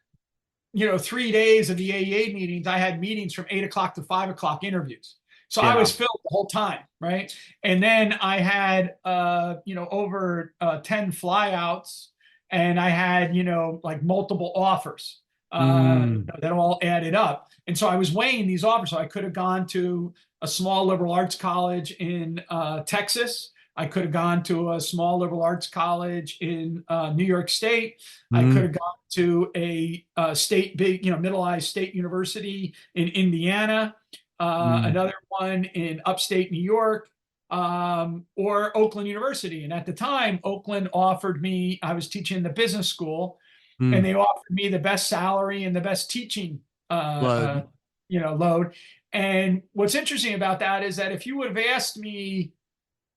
3 days of the AA meetings. I had meetings from 8 o'clock to 5 o'clock, interviews. So I Yeah. was filled the whole time, right? And then I had over 10 flyouts, and I had like multiple offers Mm. that all added up. And so I was weighing these offers. So I could have gone to a small liberal arts college in Texas. I could have gone to a small liberal arts college in New York State. I could Mm. have gone to a state, big, middle-ized state university in Indiana, Mm. another one in upstate New York, or Oakland University. And at the time, Oakland offered me, I was teaching in the business school, and Mm. they offered me the best salary and the best teaching Load. load. And what's interesting about that is that if you would have asked me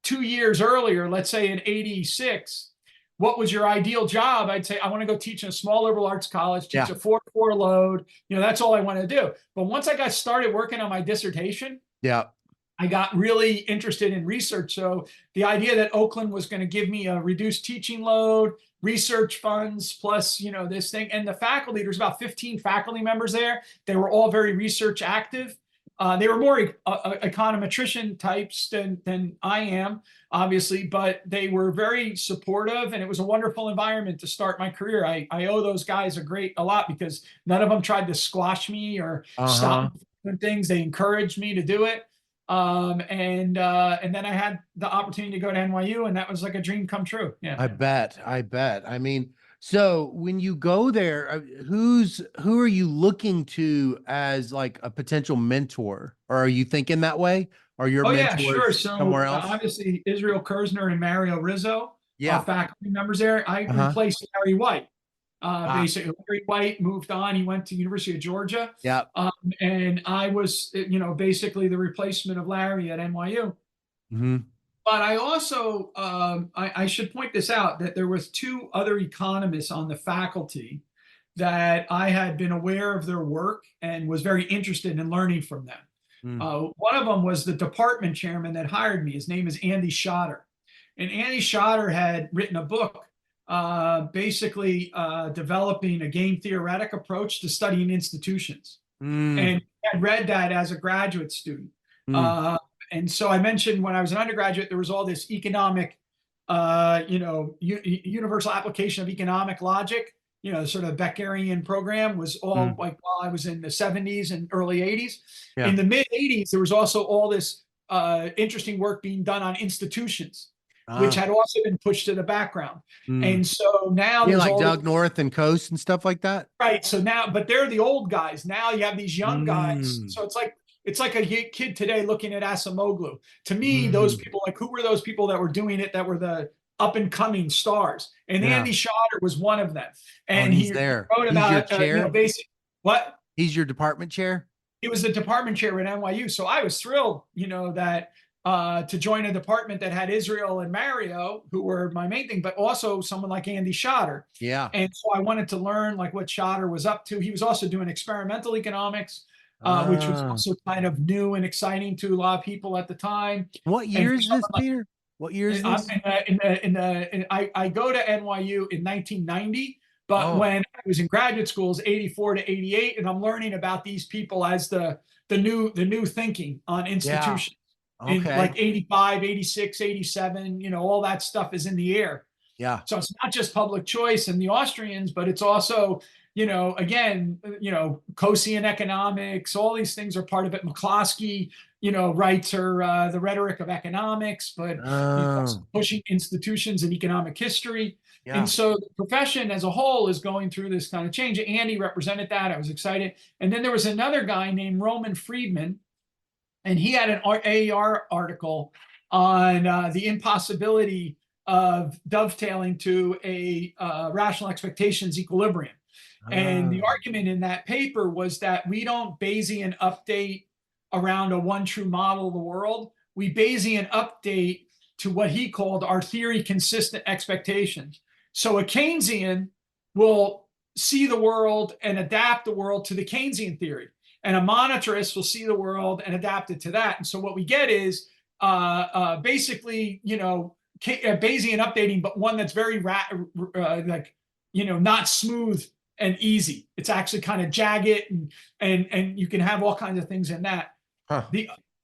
2 years earlier, let's say in '86, what was your ideal job? I'd say I want to go teach in a small liberal arts college, teach Yeah. a 4-4 load. That's all I want to do. But once I got started working on my dissertation, Yeah. I got really interested in research. So the idea that Oakland was going to give me a reduced teaching load, research funds, plus, this thing, and the faculty, there's about 15 faculty members there. They were all very research active. They were more econometrician types than I am, obviously, but they were very supportive, and it was a wonderful environment to start my career. I owe those guys a lot because none of them tried to squash me or stop Uh-huh. me from doing things. They encouraged me to do it. And then I had the opportunity to go to NYU, and that was like a dream come true. Yeah. I bet. I bet. I mean, so when you go there, who are you looking to as like a potential mentor? Or are you thinking that way? Are your Oh yeah, sure. mentors So somewhere else? obviously Israel Kirzner and Mario Rizzo are Yeah. faculty members there. I Uh-huh. replaced Larry White. Ah, Basically, Larry White moved on. He went to University of Georgia, yeah. um, and I was, basically the replacement of Larry at NYU. Hmm. But I also, I should point this out that there was two other economists on the faculty that I had been aware of their work and was very interested in learning from them. Mm. One of them was the department chairman that hired me. His name is Andy Schotter. And Andy Schotter had written a book basically developing a game theoretic approach to studying institutions. Mm. And I had read that as a graduate student. Mm. Uh, and so I mentioned when I was an undergraduate, there was all this economic, universal application of economic logic, sort of Beckerian program was all Mm. like while I was in the 70s and early 80s. In Yeah. the mid 80s, there was also all this interesting work being done on institutions, which Ah. had also been pushed to the background. Mm. And so now You there's like all this. Doug North and Coast and stuff like that? Right. So now, but they're the old guys. Now you have these young guys. Mm. So it's like a kid today looking at Asimoglu. To me, those Mm. people, like who were those people that were doing it that were the up and coming stars? And Yeah. Andy Schotter was one of them. Oh, And he's he there. wrote He's your about chair. basic what He's your department chair. he was the department chair at NYU. So I was thrilled, that to join a department that had Israel and Mario, who were my main thing, but also someone like Andy Schotter. Yeah. And so I wanted to learn like what Schotter was up to. He was also doing experimental economics, which was Ah. also kind of new and exciting to a lot of people at the time. What And year for is this, someone like Peter? What year is I'm this? I go to NYU in 1990, but Oh, when I was in graduate school, it's 84 to 88, and I'm learning about these people as the new thinking on yeah. institutions in Okay. like 85, 86, 87. All that stuff is in the air. Yeah. So it's not just public choice and the Austrians, but it's also, again, Coasian economics, all these things are part of it. McCloskey, writes her The Rhetoric of Economics, but also Oh, pushing institutions in economic history. And yeah. so the profession as a whole is going through this kind of change. Andy represented that. I was excited. And then there was another guy named Roman Friedman, and he had an AAR article on the impossibility of dovetailing to a rational expectations equilibrium. And the Ah, argument in that paper was that we don't Bayesian update around a one true model of the world. We Bayesian update to what he called our theory consistent expectations. So a Keynesian will see the world and adapt the world to the Keynesian theory, and a monetarist will see the world and adapt it to that. And so what we get is basically, Bayesian updating, but one that's very not smooth and easy. It's actually kind of jagged, and you can have all kinds of things in that. huh.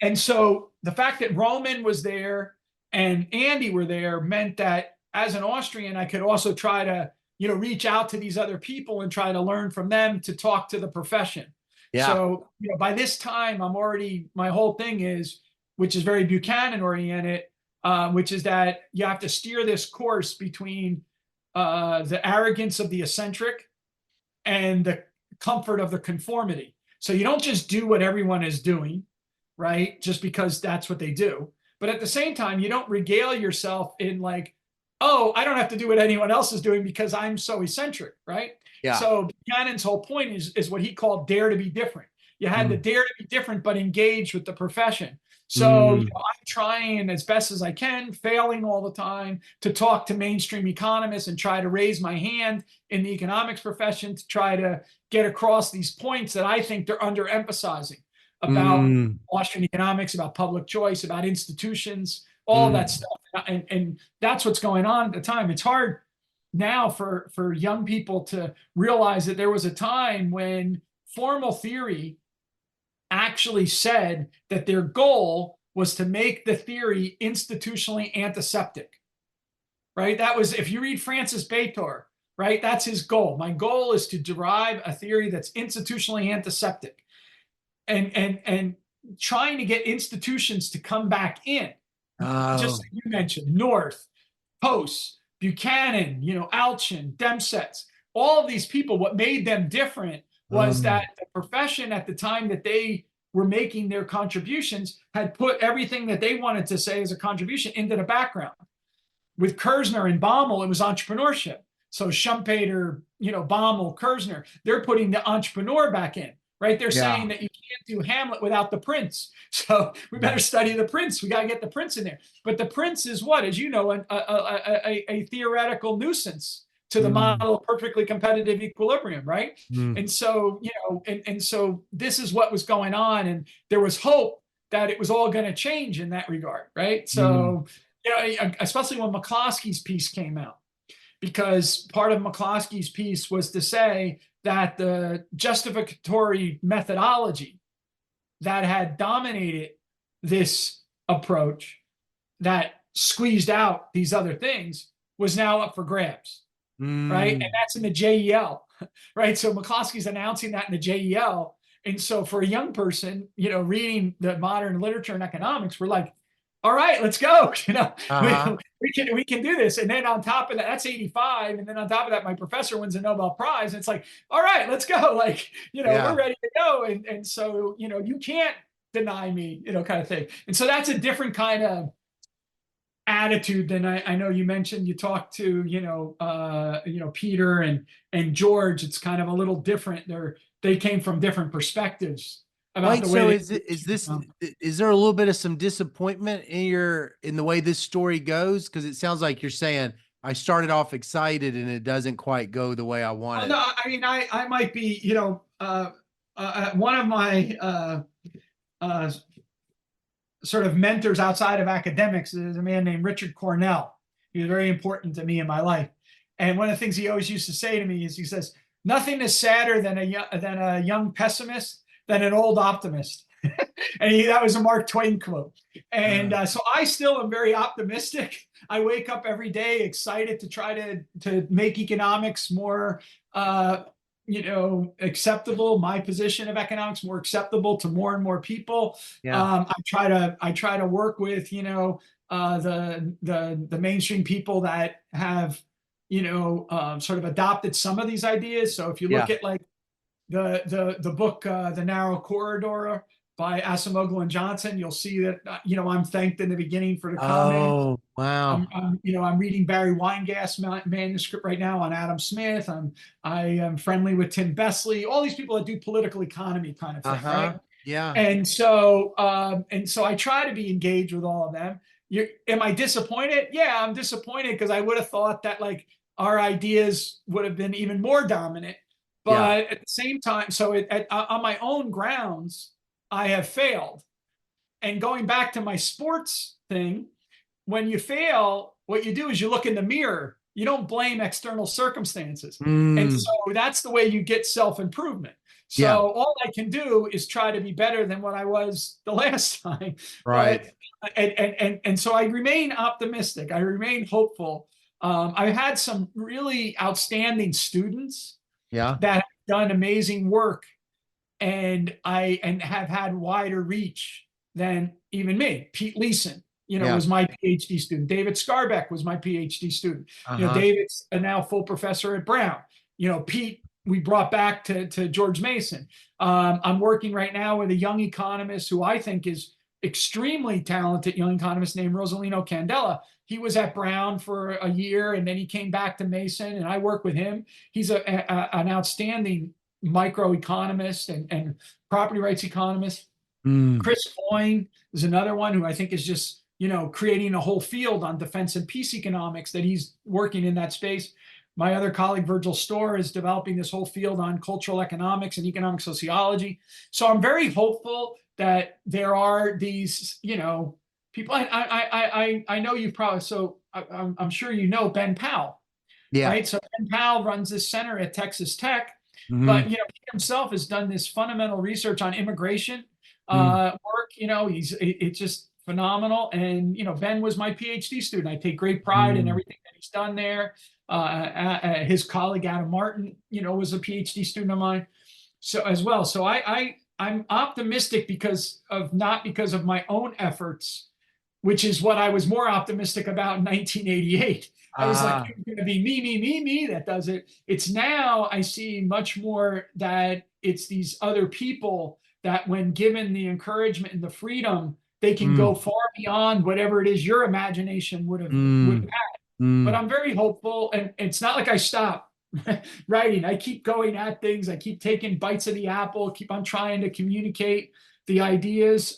And so the fact that Roman was there and Andy were there meant that as an Austrian, I could also try to, reach out to these other people and try to learn from them to talk to the profession. Yeah. So, by this time, my whole thing is, which is very Buchanan oriented, which is that you have to steer this course between the arrogance of the eccentric and the comfort of the conformity. So you don't just do what everyone is doing, right? Just because that's what they do. But at the same time, you don't regale yourself in like, oh, I don't have to do what anyone else is doing because I'm so eccentric, right? Yeah. So Buchanan's whole point is what he called dare to be different. You had to Mm. dare to be different, but engage with the profession. So Mm. I'm trying as best as I can, failing all the time, to talk to mainstream economists and try to raise my hand in the economics profession to try to get across these points that I think they're underemphasizing about Mm. Austrian economics, about public choice, about institutions, all of that Mm. stuff. And that's what's going on at the time. It's hard now for young people to realize that there was a time when formal theory actually said that their goal was to make the theory institutionally antiseptic, right? That was, if you read Francis Bacon, right, that's his goal. My goal is to derive a theory that's institutionally antiseptic, and trying to get institutions to come back in. Just Oh. like you mentioned, North, Post, Buchanan, Alchin, Demsetz, all of these people, what made them different was that the profession at the time that they were making their contributions had put everything that they wanted to say as a contribution into the background. With Kerzner and Baumol, it was entrepreneurship. So Schumpeter, Baumol, Kerzner, they're putting the entrepreneur back in, right? They're saying that you can't do Hamlet without the prince. So we better study the prince. We got to get the prince in there. But the prince is what, as you know, a theoretical nuisance to the model of perfectly competitive equilibrium, right? And so, and so this is what was going on. And there was hope that it was all going to change in that regard, right? So, especially when McCloskey's piece came out, because part of McCloskey's piece was to say that the justificatory methodology that had dominated this approach that squeezed out these other things was now up for grabs, right? And that's in the JEL, right? So McCloskey's announcing that in the JEL. And so for a young person, reading the modern literature and economics, we're like, all right, let's go. We can do this. And then on top of that, that's 85. And then on top of that, my professor wins a Nobel Prize. And it's like, all right, let's go. Like, we're ready to go. And so, you can't deny me, kind of thing. And so that's a different kind of attitude than I know you mentioned. You talked to, Peter and George. It's kind of a little different. They came from different perspectives. Wait, so is there a little bit of some disappointment in the way this story goes? Because it sounds like you're saying I started off excited and it doesn't quite go the way I wanted. No, I mean, I might be, one of my sort of mentors outside of academics is a man named Richard Cornell. He was very important to me in my life. And one of the things he always used to say to me is, he says, nothing is sadder than a young pessimist than an old optimist. And that was a Mark Twain quote. And so I still am very optimistic. I wake up every day excited to try to make economics more, acceptable, my position of economics more acceptable to more and more people. I try to work with, the mainstream people that have, sort of adopted some of these ideas. So if you look at like the book, The Narrow Corridor by Acemoglu and Johnson, you'll see that, I'm thanked in the beginning for the comment. Oh, wow. I'm reading Barry Weingas' manuscript right now on Adam Smith. I am friendly with Tim Besley, all these people that do political economy kind of thing, right? Yeah. And so I try to be engaged with all of them. Am I disappointed? Yeah, I'm disappointed because I would have thought that like our ideas would have been even more dominant. But at the same time, so on my own grounds, I have failed. And going back to my sports thing, when you fail, what you do is you look in the mirror. You don't blame external circumstances. And so that's the way you get self-improvement. So all I can do is try to be better than what I was the last time. Right. And so I remain optimistic. I remain hopeful. I've had some really outstanding students that have done amazing work and have had wider reach than even me. Pete Leeson, was my PhD student. David Scarbeck was my PhD student. David's a now full professor at Brown. Pete, we brought back to George Mason. I'm working right now with a young economist who I think is extremely talented young economist named Rosalino Candela. He was at Brown for a year and then he came back to Mason and I work with him. He's an outstanding microeconomist and property rights economist. Chris Boyne is another one who I think is just, creating a whole field on defense and peace economics that he's working in that space. My other colleague, Virgil Storr, is developing this whole field on cultural economics and economic sociology. So I'm very hopeful that there are these, people. I know you probably, so I'm sure Ben Powell, right? So Ben Powell runs this center at Texas Tech, but he himself has done this fundamental research on immigration Mm, work. It's just phenomenal. And Ben was my PhD student. I take great pride in mm, everything that he's done there. His colleague Adam Martin, was a PhD student of mine, so as well. So I'm optimistic not because of my own efforts, which is what I was more optimistic about in 1988. I was like, ah, it's going to be me that does it. It's now I see much more that it's these other people that, when given the encouragement and the freedom, they can go mm, far beyond whatever it is your imagination would have mm, had. But mm, I'm very hopeful, and it's not like I stop writing. I keep going at things. I keep taking bites of the apple. Keep on trying to communicate the ideas.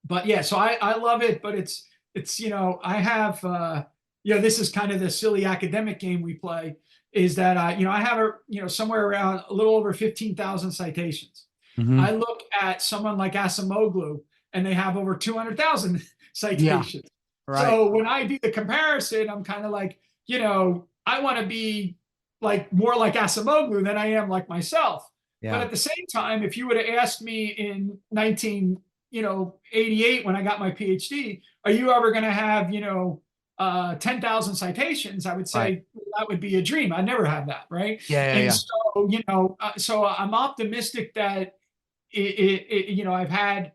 But yeah, so I love it. But it's I have this is kind of the silly academic game we play. Is that I have somewhere around a little over 15,000 citations. I mhm. look at someone like Asimoglu, and they have over 200,000 Yeah, citations. right. So when I do the comparison, I'm kind of like, I want to be like more like Asimoglu than I am like myself. But Yeah, at the same time, if you would have asked me in 1988 when I got my PhD, are you ever going to have 10,000 citations? I would right. say that would be a dream. I never have that, right? Yeah, yeah, And yeah. so so I'm optimistic that I've had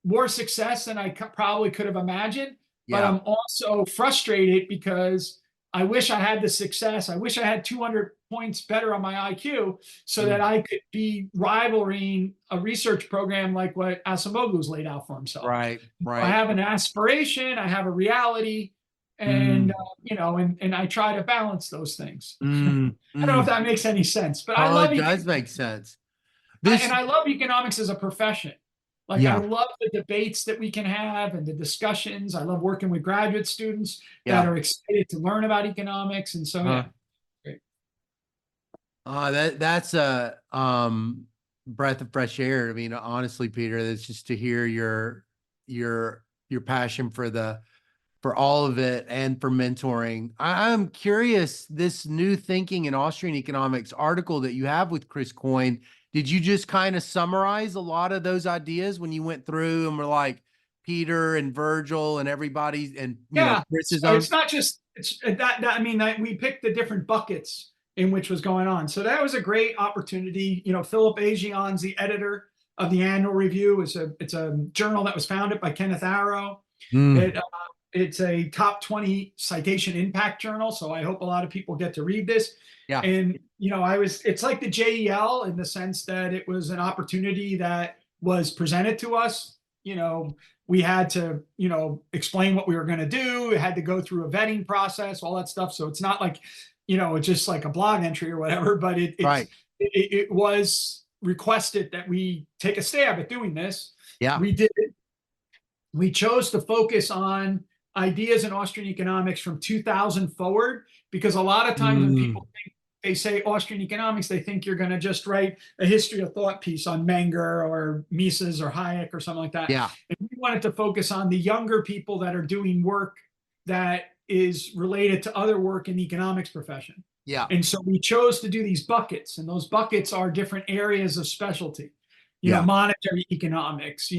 more success than I probably could have imagined. But Yeah. I'm also frustrated because I wish I had the success. I wish I had 200 points better on my IQ so that Mm, I could be rivaling a research program like what Asimoglu's laid out for himself. right, I right. have an aspiration, I have a reality, and Mm, and I try to balance those things. mm, I don't know if mm. that makes any sense, but I Oh, love it does make economics. sense. And This, I love economics as a profession. Like, I yeah, love the debates that we can have and the discussions. I love working with graduate students that yeah. are excited to learn about economics. And so, Uh, yeah, great. that's a breath of fresh air. I mean, honestly, Peter, that's just to hear your passion for for all of it and for mentoring. I'm curious, this new thinking in Austrian economics article that you have with Chris Coyne, did you just kind of summarize a lot of those ideas when you went through and were like Peter and Virgil and everybody and Yeah. Chris's So own? it's not just it's that I mean, we picked the different buckets in which was going on. So that was a great opportunity. Philip Agion's the editor of the annual review. It's a journal that was founded by Kenneth Arrow. Mm, It it's a top 20 citation impact journal, so I hope a lot of people get to read this. yeah, And it's like the JEL in the sense that it was an opportunity that was presented to us. We had to explain what we were going to do. We had to go through a vetting process, all that stuff. So it's not like it's just like a blog entry or whatever, but right. it was requested that we take a stab at doing this. Yeah. We did. We chose to focus on ideas in Austrian economics from 2000 forward, because a lot of times when Mm, people think they say Austrian economics, they think you're going to just write a history of thought piece on Menger or Mises or Hayek or something like that. yeah. And we wanted to focus on the younger people that are doing work that is related to other work in the economics profession. Yeah. And so we chose to do these buckets, and those buckets are different areas of specialty. Yeah. Monetary economics,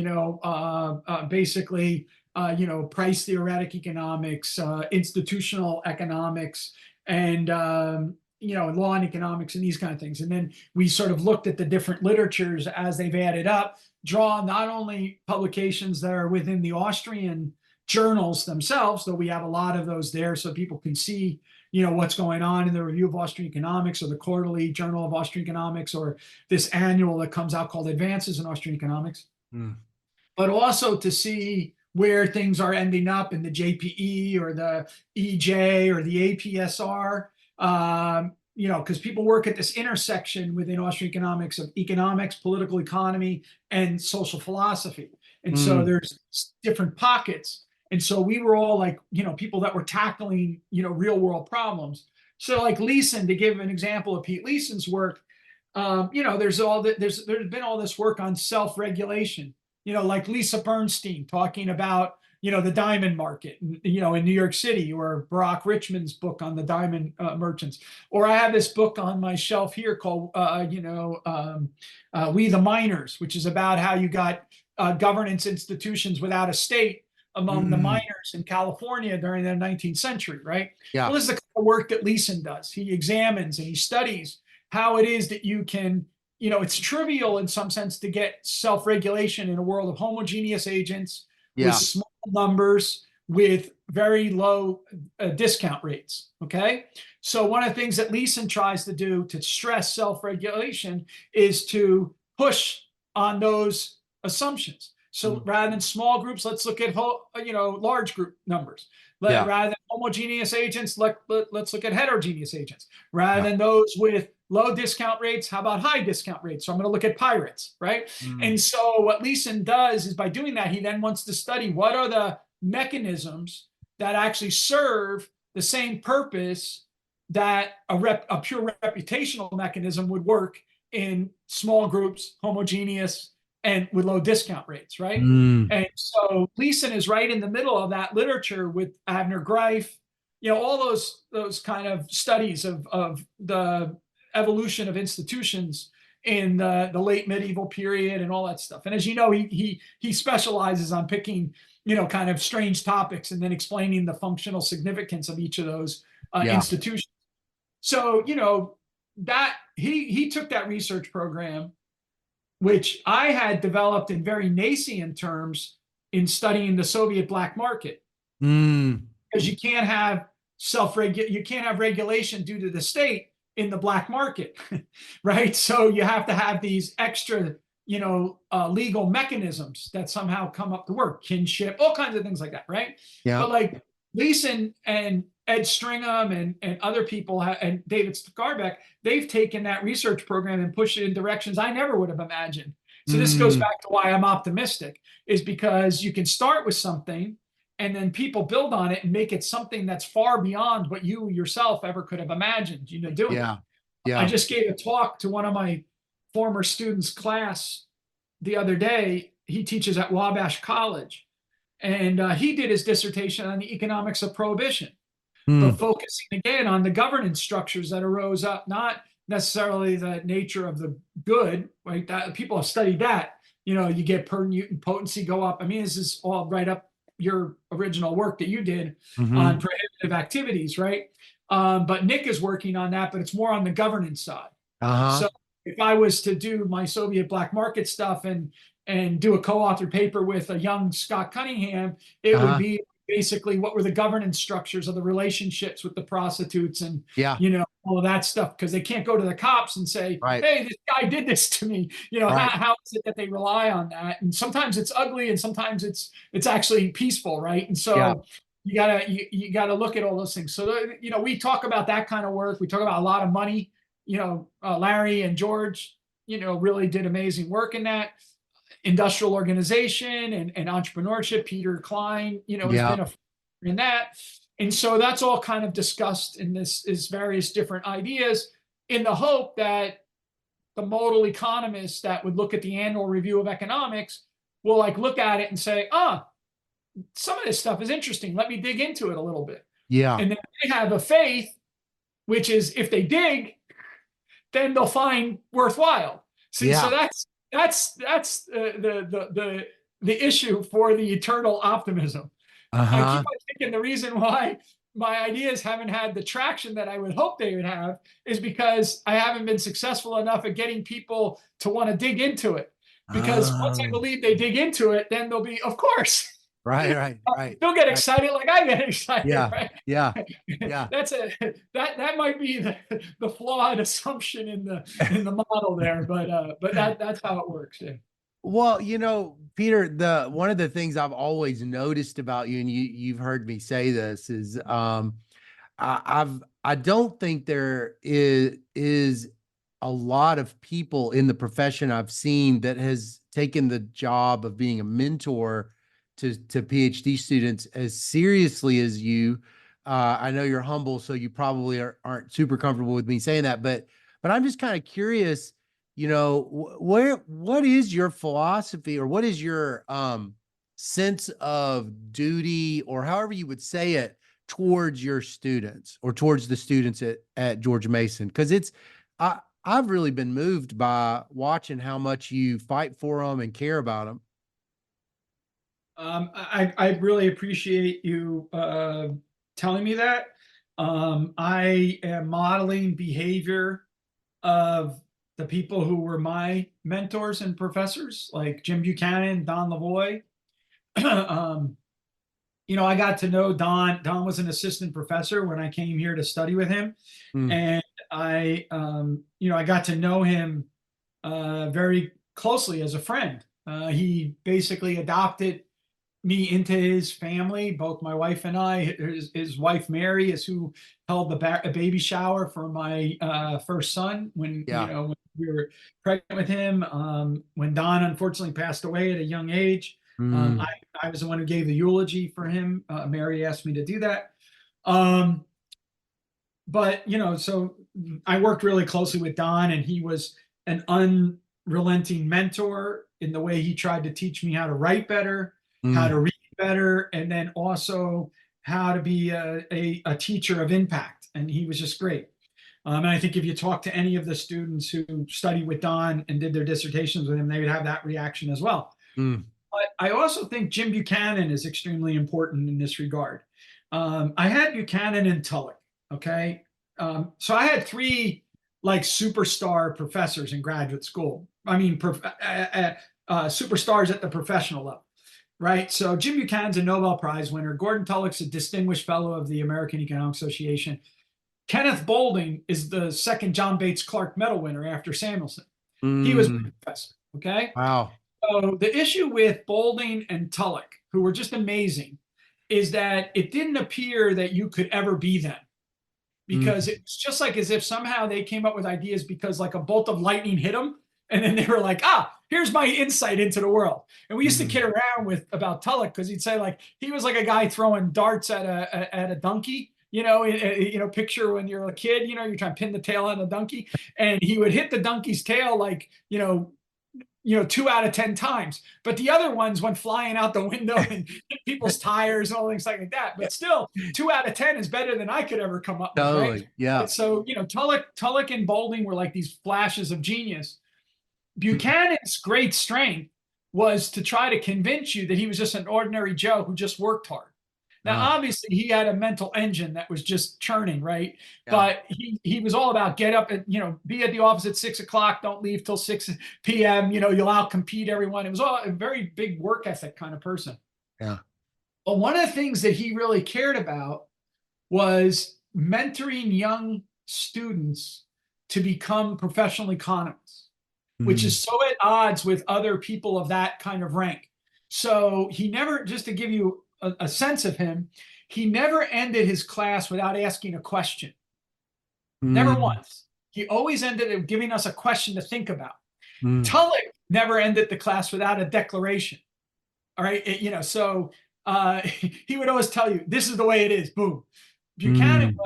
basically, price theoretic economics, institutional economics, and, law and economics and these kind of things. And then we sort of looked at the different literatures as they've added up, draw not only publications that are within the Austrian journals themselves, though we have a lot of those there so people can see what's going on in the Review of Austrian Economics or the Quarterly Journal of Austrian Economics or this annual that comes out called Advances in Austrian Economics, Mm, but also to see where things are ending up in the JPE or the EJ or the APSR. Because people work at this intersection within Austrian economics of economics, political economy, and social philosophy. And so mm, there's different pockets. And so we were all like, people that were tackling, real world problems. So like Leeson, to give an example of Pete Leeson's work, there's been all this work on self-regulation, like Lisa Bernstein talking about the diamond market, in New York City, or Barack Richmond's book on the diamond merchants. Or I have this book on my shelf here called, We the Miners, which is about how you got governance institutions without a state among the Mm, miners in California during the 19th century, right? Well, yeah. this is the kind of work that Leeson does. He examines and he studies how it is that you can, it's trivial in some sense to get self-regulation in a world of homogeneous agents with Yeah. small numbers with very low discount rates. Okay. So one of the things that Leeson tries to do to stress self-regulation is to push on those assumptions. So Mm, rather than small groups, let's look at large group numbers. yeah. Rather than homogeneous agents, let's look at heterogeneous agents. Rather Yeah. than those with low discount rates, how about high discount rates? So I'm going to look at pirates, right? Mm, And so what Leeson does is by doing that, he then wants to study what are the mechanisms that actually serve the same purpose that a pure reputational mechanism would work in small groups, homogeneous, and with low discount rates, right? mm, And so Leeson is right in the middle of that literature with Abner Greif, all those kind of studies of the evolution of institutions in the late medieval period and all that stuff. And as you know, he specializes on picking kind of strange topics and then explaining the functional significance of each of those yeah. institutions. So that he took that research program, which I had developed in very nascent terms in studying the Soviet black market, Mm, because you can't have regulation due to the state in the black market, right? So you have to have these extra, legal mechanisms that somehow come up to work, kinship, all kinds of things like that, right? yeah. But like Leeson and Ed Stringham and other people and David Skarbek, they've taken that research program and pushed it in directions I never would have imagined. So this goes Mm, back to why I'm optimistic, is because you can start with something and then people build on it and make it something that's far beyond what you yourself ever could have imagined, doing. yeah. I Yeah. just gave a talk to one of my former students' class the other day. He teaches at Wabash College, and he did his dissertation on the economics of prohibition, but Mm, focusing again on the governance structures that arose up, not necessarily the nature of the good, right? That people have studied that. You get per Newton potency go up. I mean, this is all right up your original work that you did on mm-hmm. prohibitive activities, right? But Nick is working on that, but it's more on the governance side. Uh-huh. So if I was to do my Soviet black market stuff and do a co-authored paper with a young Scott Cunningham, it would Uh-huh. be basically what were the governance structures of the relationships with the prostitutes and Yeah. all of that stuff, because they can't go to the cops and say, Right. hey, this guy did this to me. Right. How is it that they rely on that? And sometimes it's ugly and sometimes it's actually peaceful, right? And Yeah. so you gotta look at all those things. So we talk about that kind of work. We talk about a lot of money. Larry and George really did amazing work in that industrial organization and entrepreneurship. Peter Klein, has Yeah. been in that. And so that's all kind of discussed in this is various different ideas in the hope that the modal economists that would look at the annual review of economics will like look at it and say, some of this stuff is interesting. Let me dig into it a little bit. Yeah. And then they have a faith, which is if they dig, then they'll find worthwhile. See, so Yeah. that's the issue for the eternal optimism. I keep Uh-huh. on thinking the reason why my ideas haven't had the traction that I would hope they would have is because I haven't been successful enough at getting people to want to dig into it. Because once I believe they dig into it, then they'll be, of course, Right, right, right, they'll get right. excited like I get excited, Yeah. right? Yeah. Yeah. That might be the flawed assumption in the model there, but that's how it works. Yeah. Well, Peter, the one of the things I've always noticed about you, and you've heard me say this, is I don't think there is a lot of people in the profession I've seen that has taken the job of being a mentor to PhD students as seriously as you. I know you're humble, so you probably aren't super comfortable with me saying that, but I'm just kind of curious, what is your philosophy or what is your sense of duty, or however you would say it, towards your students or towards the students at George Mason? Because I've really been moved by watching how much you fight for them and care about them. I really appreciate you telling me that. I am modeling behavior of the people who were my mentors and professors, like Jim Buchanan, Don Lavoie. um, I got to know Don. Don was an assistant professor when I came here to study with him, Mm, and I got to know him very closely as a friend. He basically adopted me into his family, both my wife and I. His wife Mary is who held the baby shower for my first son when yeah. when we were pregnant with him. When Don unfortunately passed away at a young age, Mm, I was the one who gave the eulogy for him. Mary asked me to do that. Um, but so I worked really closely with Don, and he was an unrelenting mentor in the way he tried to teach me how to write better, how mm, to read better, and then also how to be a teacher of impact. And he was just great. And I think if you talk to any of the students who studied with Don and did their dissertations with him, they would have that reaction as well. mm, But I also think Jim Buchanan is extremely important in this regard. I had Buchanan and Tulloch. Okay. So I had three like superstar professors in graduate school. I mean, superstars at the professional level, right? So Jim Buchanan's a Nobel Prize winner. Gordon Tulloch's a distinguished fellow of the American Economic Association. Kenneth Boulding is the second John Bates Clark Medal winner after Samuelson. He was my mm. professor. Okay. Wow. So the issue with Boulding and Tulloch, who were just amazing, is that it didn't appear that you could ever be them, because Mm, it's just like as if somehow they came up with ideas because like a bolt of lightning hit them, and then they were like, here's my insight into the world. And we used to mm. kid around with about Tulloch because he'd say like he was like a guy throwing darts at a donkey. Picture when you're a kid, you're trying to pin the tail on a donkey, and he would hit the donkey's tail like 2 out of 10 times. But the other ones went flying out the window and hit people's tires and all things like that. But still, 2 out of 10 is better than I could ever come up with, right? Totally. Yeah. And so, Tulloch and Boulding were like these flashes of genius. Buchanan's great strength was to try to convince you that he was just an ordinary Joe who just worked hard. Now, Uh, obviously, he had a mental engine that was just churning, right? yeah. But he was all about get up and be at the office at 6 o'clock, don't leave till 6 p.m. You'll outcompete everyone. It was all a very big work ethic kind of person. Yeah. But one of the things that he really cared about was mentoring young students to become professional economists, which Mm, is so at odds with other people of that kind of rank. So he never, just to give you a sense of him, he never ended his class without asking a question. Never mm, once. He always ended up giving us a question to think about. mm. Tulloch never ended the class without a declaration. All right. So he would always tell you, this is the way it is. Boom. Buchanan Mm,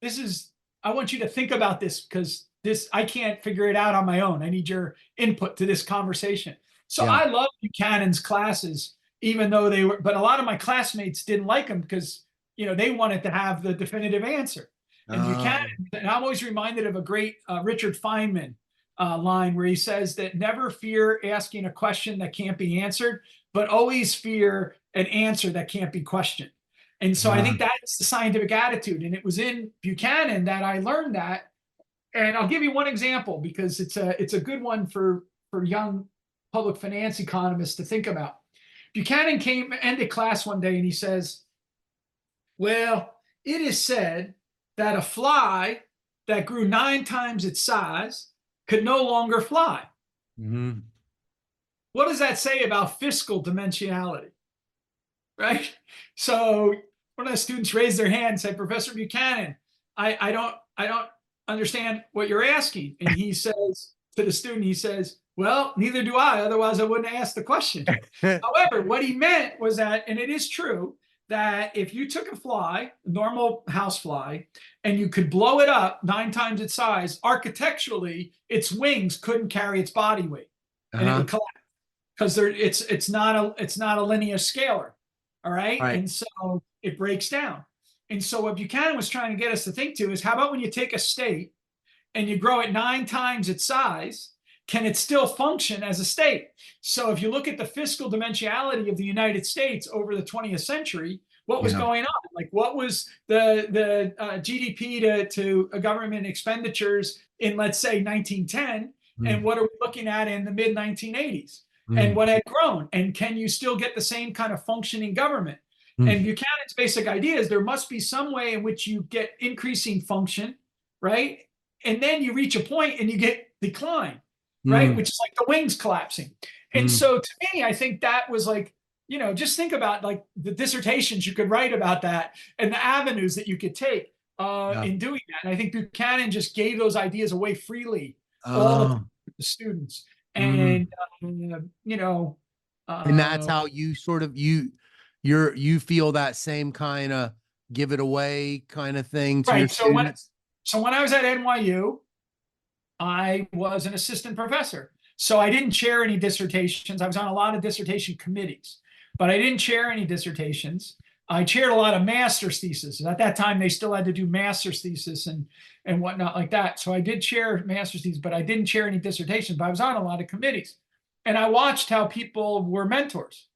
was, I want you to think about this because I can't figure it out on my own. I need your input to this conversation. So yeah. I love Buchanan's classes, even though but a lot of my classmates didn't like them because, they wanted to have the definitive answer. And Buchanan, Oh, and I'm always reminded of a great Richard Feynman line where he says that never fear asking a question that can't be answered, but always fear an answer that can't be questioned. And so I uh, think that's the scientific attitude. And it was in Buchanan that I learned that. And I'll give you one example because it's a good one for young public finance economists to think about. Buchanan ended class one day and he says, well, it is said that a fly that grew 9 times its size could no longer fly. mhm. What does that say about fiscal dimensionality? Right? So one of the students raised their hand and said, Professor Buchanan, I don't understand what you're asking. And he says to the student, he says, well, neither do I. Otherwise, I wouldn't ask the question. However, what he meant was that, and it is true, that if you took a fly, a normal house fly, and you could blow it up 9 times its size, architecturally, its wings couldn't carry its body weight and it Uh-huh. would collapse. because it's not a linear scalar. All right. Right. And so it breaks down. And so what Buchanan was trying to get us to think to is, how about when you take a state and you grow it 9 times its size, can it still function as a state? So if you look at the fiscal dimensionality of the United States over the 20th century, what was going on? Like, what was the GDP to government expenditures in, let's say, 1910, and what are we looking at in the mid 1980s? And what had grown? And can you still get the same kind of functioning government? And Buchanan's basic idea is there must be some way in which you get increasing function, right? And then you reach a point and you get decline, right? Which is like the wings collapsing. And so to me, I think that was like, just think about like the dissertations you could write about that and the avenues that you could take in doing that. And I think Buchanan just gave those ideas away freely all the time to the students. And, and that's how you sort of, you feel that same kind of give it away kind of thing to your students. So when I was at NYU, I was an assistant professor. So I didn't chair any dissertations. I was on a lot of dissertation committees, but I didn't chair any dissertations. I chaired a lot of master's theses. At that time, they still had to do master's thesis and whatnot like that. So I did chair master's theses, but I didn't chair any dissertations, but I was on a lot of committees. And I watched how people were mentors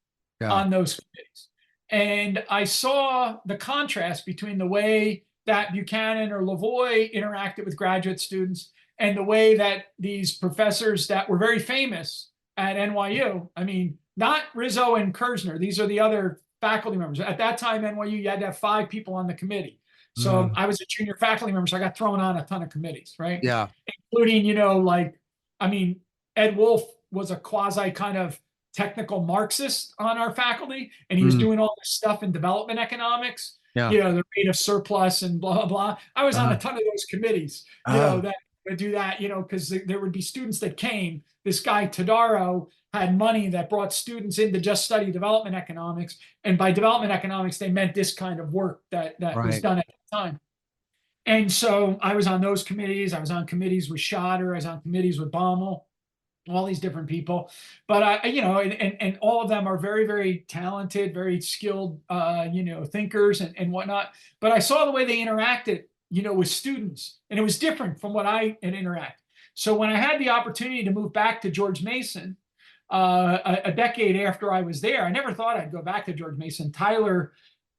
on those committees. And I saw the contrast between the way that Buchanan or Lavoie interacted with graduate students and the way that these professors that were very famous at NYU, I mean, not Rizzo and Kersner, these are the other faculty members. At that time, NYU, you had to have 5 people on the committee. So I was a junior faculty member, so I got thrown on a ton of committees, right? Yeah. Including, Ed Wolf was a quasi kind of technical Marxist on our faculty, and he was doing all this stuff in development economics, the rate of surplus and blah, blah, blah. I was on a ton of those committees, that would do that, because there would be students that came. This guy, Tadaro, had money that brought students in to just study development economics. And by development economics, they meant this kind of work that was done at the time. And so I was on those committees. I was on committees with Schotter. I was on committees with Baumel, all these different people. But and all of them are very, very talented, very skilled, thinkers and whatnot. But I saw the way they interacted, with students, and it was different from what I had interacted. So when I had the opportunity to move back to George Mason, a decade after I was there, I never thought I'd go back to George Mason. Tyler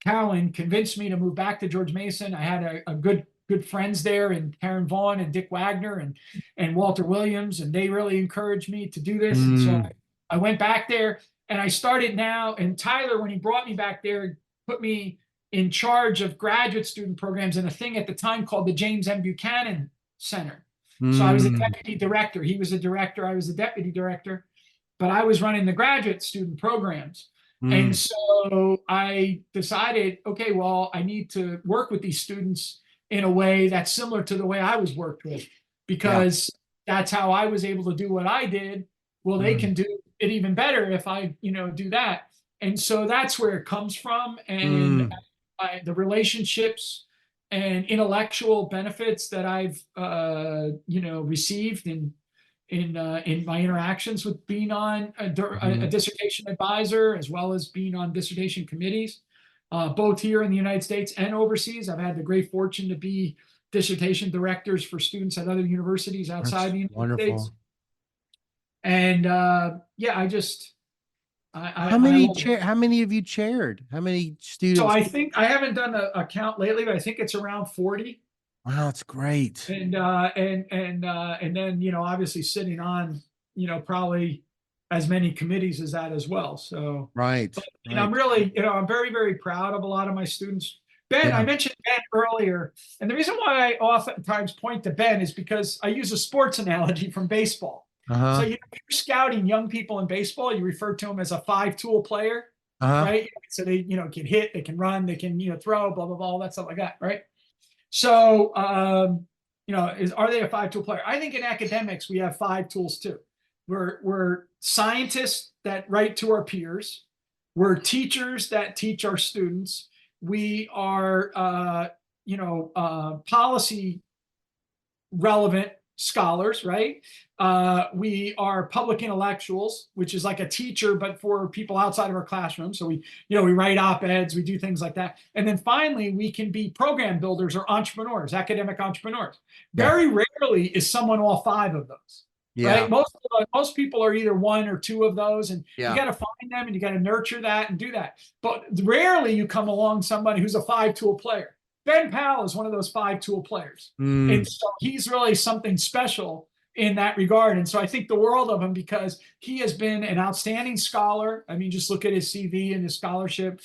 Cowan convinced me to move back to George Mason. I had a good friends there, and Karen Vaughn and Dick Wagner and Walter Williams, and they really encouraged me to do this. And so I went back there and I started now. And Tyler, when he brought me back there, put me in charge of graduate student programs in a thing at the time called the James M. Buchanan Center. So I was a deputy director. He was a director. I was a deputy director, but I was running the graduate student programs. And so I decided, okay, well, I need to work with these students in a way that's similar to the way I was worked with, because that's how I was able to do what I did. Well, they can do it even better if I, do that. And so that's where it comes from. And the relationships and intellectual benefits that I've, received in my interactions with being on a dissertation advisor, as well as being on dissertation committees, both here in the United States and overseas. I've had the great fortune to be dissertation directors for students at other universities outside the United States. And how many have you chaired? How many students? So I think I haven't done a count lately, but I think it's around 40. Wow, that's great. And then, obviously sitting on, probably as many committees as that as well. So, I'm really, I'm very, very proud of a lot of my students. Ben, I mentioned Ben earlier. And the reason why I oftentimes point to Ben is because I use a sports analogy from baseball. So, if you're scouting young people in baseball, you refer to them as a 5-tool player, right? So they, can hit, they can run, they can, throw, blah, blah, blah, all that stuff like that, right? So, are they a 5-tool player? I think in academics, we have 5 tools too. We're scientists that write to our peers. We're teachers that teach our students. We are, policy relevant scholars, right? We are public intellectuals, which is like a teacher, but for people outside of our classroom. So we write op-eds, we do things like that. And then finally, we can be program builders or entrepreneurs, academic entrepreneurs. Yeah. Very rarely is someone all five of those. Yeah. Right. Most people are either one or two of those, and you Yeah. got to find them and you got to nurture that and do that. But rarely you come along somebody who's a 5-tool player. Ben Powell is one of those 5-tool players. And so he's really something special in that regard. And so I think the world of him because he has been an outstanding scholar. I mean, just look at his CV and his scholarship.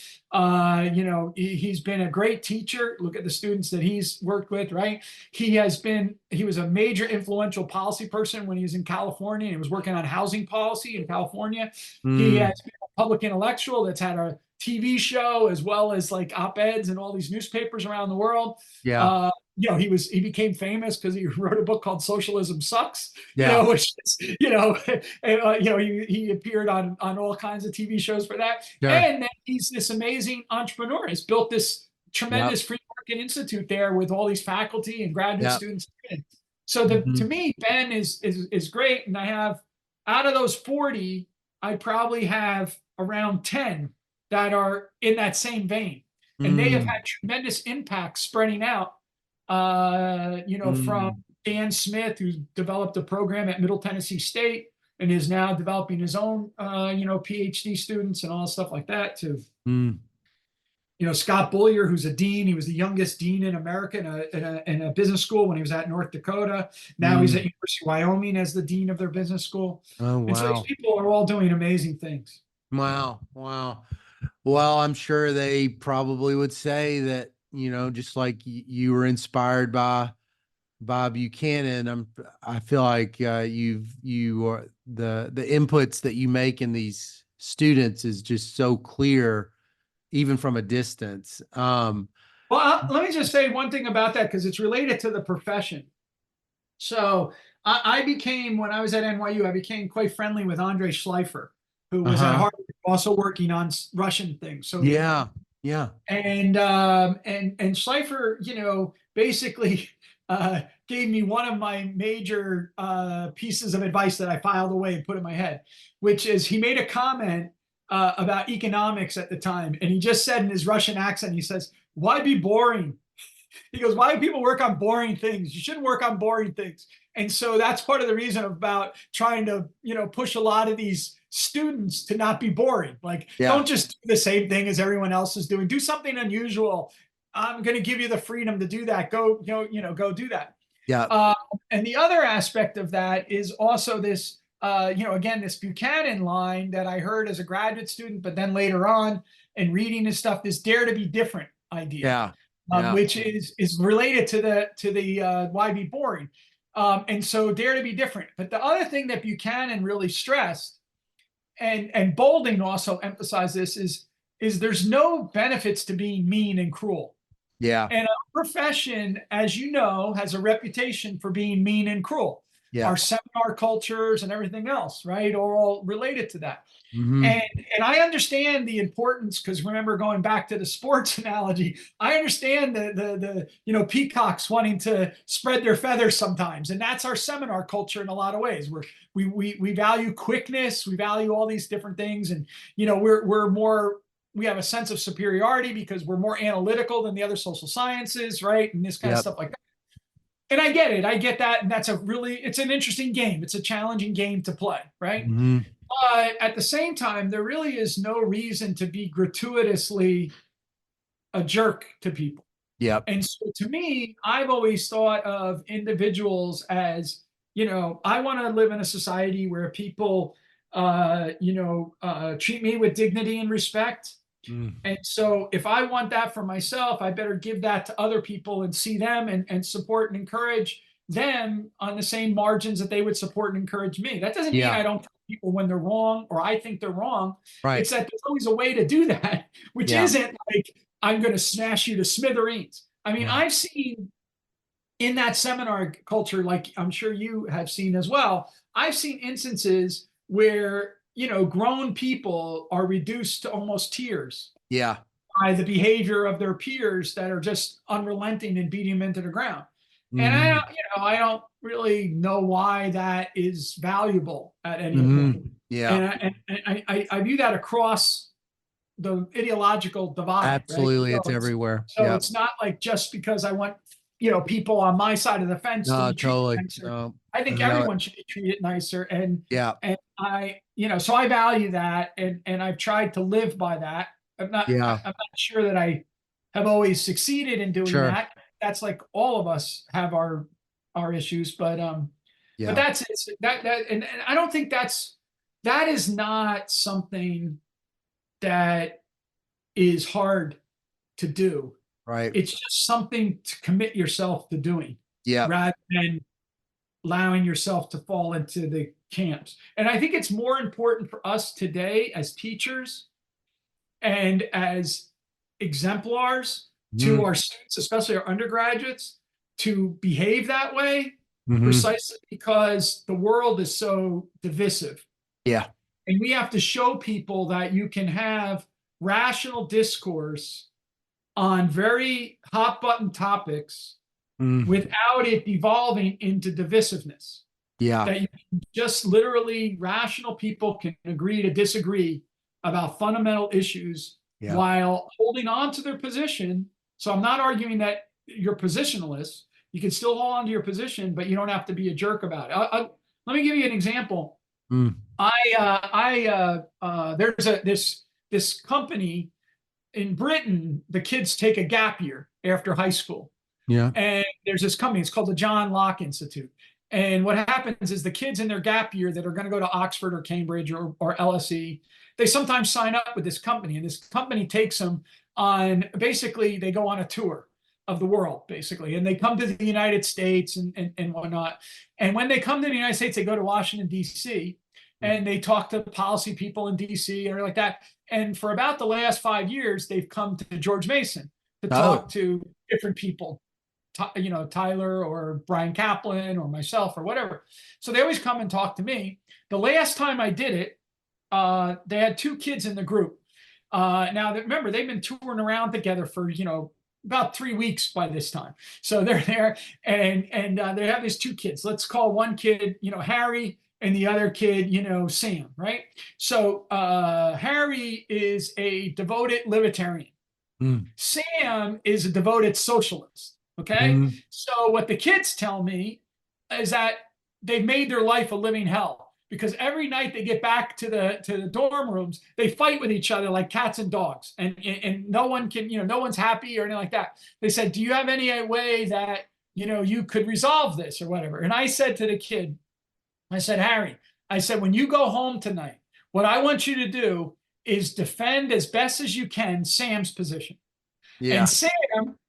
He's been a great teacher. Look at the students that he's worked with, right? He was a major influential policy person when he was in California. He was working on housing policy in California. He has been a public intellectual that's had a TV show as well as like op-eds in all these newspapers around the world. Yeah. He became famous because he wrote a book called Socialism Sucks. Yeah. Which is, he appeared on all kinds of TV shows for that. Sure. And then he's this amazing entrepreneur. He's built this tremendous free market institute there with all these faculty and graduate students. So to me, Ben is great. And I have out of those 40, I probably have around 10 that are in that same vein. And they have had tremendous impact spreading out. From Dan Smith, who's developed a program at Middle Tennessee State and is now developing his own, PhD students and all stuff like that, to, Scott Bullier, who's a dean. He was the youngest dean in America in a business school when he was at North Dakota. Now he's at University of Wyoming as the dean of their business school. Oh, wow. And so these people are all doing amazing things. Wow. Wow. Well, I'm sure they probably would say that, just like you were inspired by Buchanan, I feel like you are the inputs that you make in these students is just so clear, even from a distance. Well, let me just say one thing about that because it's related to the profession. So I became, when I was at NYU, I became quite friendly with Andrei Schleifer, who was at Harvard, also working on Russian things. So yeah. And Schleifer, basically gave me one of my major pieces of advice that I filed away and put in my head, which is he made a comment about economics at the time. And he just said in his Russian accent, he says, "Why be boring?" He goes, "Why do people work on boring things? You shouldn't work on boring things." And so that's part of the reason about trying to, push a lot of these students to not be boring. Like, don't just do the same thing as everyone else is doing. Do something unusual. I'm going to give you the freedom to do that. Go do that. Yeah. And the other aspect of that is also this, again, this Buchanan line that I heard as a graduate student, but then later on in reading his stuff, this dare to be different idea. Which is related to the why be boring. And so dare to be different. But the other thing that Buchanan really stressed, and Boulding also emphasized this, is there's no benefits to being mean and cruel. Yeah. And our profession, as you know, has a reputation for being mean and cruel. Yeah. Our seminar cultures and everything else, right, are all related to that. Mm-hmm. And I understand the importance, because remember, going back to the sports analogy, I understand the peacocks wanting to spread their feathers sometimes, and that's our seminar culture in a lot of ways. We value quickness, we value all these different things, and we have a sense of superiority because we're more analytical than the other social sciences, right, and this kind of stuff like that. And I get it, I get that, and it's an interesting game. It's a challenging game to play, right? Mm-hmm. But at the same time, there really is no reason to be gratuitously a jerk to people. Yep. And so to me, I've always thought of individuals as, I want to live in a society where people, treat me with dignity and respect. And so if I want that for myself, I better give that to other people and see them and support and encourage them on the same margins that they would support and encourage me. That doesn't mean I don't tell people when they're wrong or I think they're wrong. Right. It's that there's always a way to do that, which isn't like, I'm going to smash you to smithereens. I mean, I've seen in that seminar culture, like I'm sure you have seen as well, I've seen instances where, grown people are reduced to almost tears. By the behavior of their peers that are just unrelenting and beating them into the ground. And I Mhm. don't, I don't really know why that is valuable at any point. Mhm. Yeah, And I view that across the ideological divide, right? absolutely. So It's everywhere. so Yeah. it's not like just because I want, people on my side of the fence to No, be treated totally. nicer. No, I I think know it. everyone should be treated nicer. And Yeah. and I, so I value that, and I've tried to live by that. Yeah. I'm not sure that I have always succeeded in doing Sure. that. That's like all of us have our issues, but Yeah. that's it's and I don't think that is not something that is hard to do. Right. It's just something to commit yourself to doing Yeah. rather than allowing yourself to fall into the camps. And I think it's more important for us today as teachers and as exemplars to Mhm. our students, especially our undergraduates, to behave that way Mhm. precisely because the world is so divisive. Yeah. And we have to show people that you can have rational discourse on very hot button topics Mm. without it devolving into divisiveness. Yeah. That you can just literally rational people can agree to disagree about fundamental issues Yeah. while holding on to their position. So I'm not arguing that you're positionless. You can still hold on to your position, but you don't have to be a jerk about it. Let me give you an example. Mm. There's this company in Britain. The kids take a gap year after high school, Yeah. and there's this company. It's called the John Locke Institute. And what happens is the kids in their gap year that are going to go to Oxford or Cambridge or LSE, they sometimes sign up with this company, and this company takes them on. Basically, they go on a tour of the world, basically, and they come to the United States and whatnot. And when they come to the United States, they go to Washington D.C. and they talk to policy people in D.C. or like that. And for about the last 5 years, they've come to George Mason to talk Oh. to different people, Tyler or Brian Kaplan or myself or whatever. So they always come and talk to me. The last time I did it, they had two kids in the group. Now, remember, they've been touring around together for, about 3 weeks by this time. So they're there, and they have these two kids. Let's call one kid, Harry, and the other kid, Sam, right? So Harry is a devoted libertarian. Mm. Sam is a devoted socialist. Okay. Mm. So what the kids tell me is that they've made their life a living hell because every night they get back to the dorm rooms, they fight with each other like cats and dogs, and no one can, no one's happy or anything like that. They said, "Do you have any way that you could resolve this or whatever?" And I said to the kid, I said, "Harry, I said, when you go home tonight, what I want you to do is defend as best as you can Sam's position. And Yeah. Sam,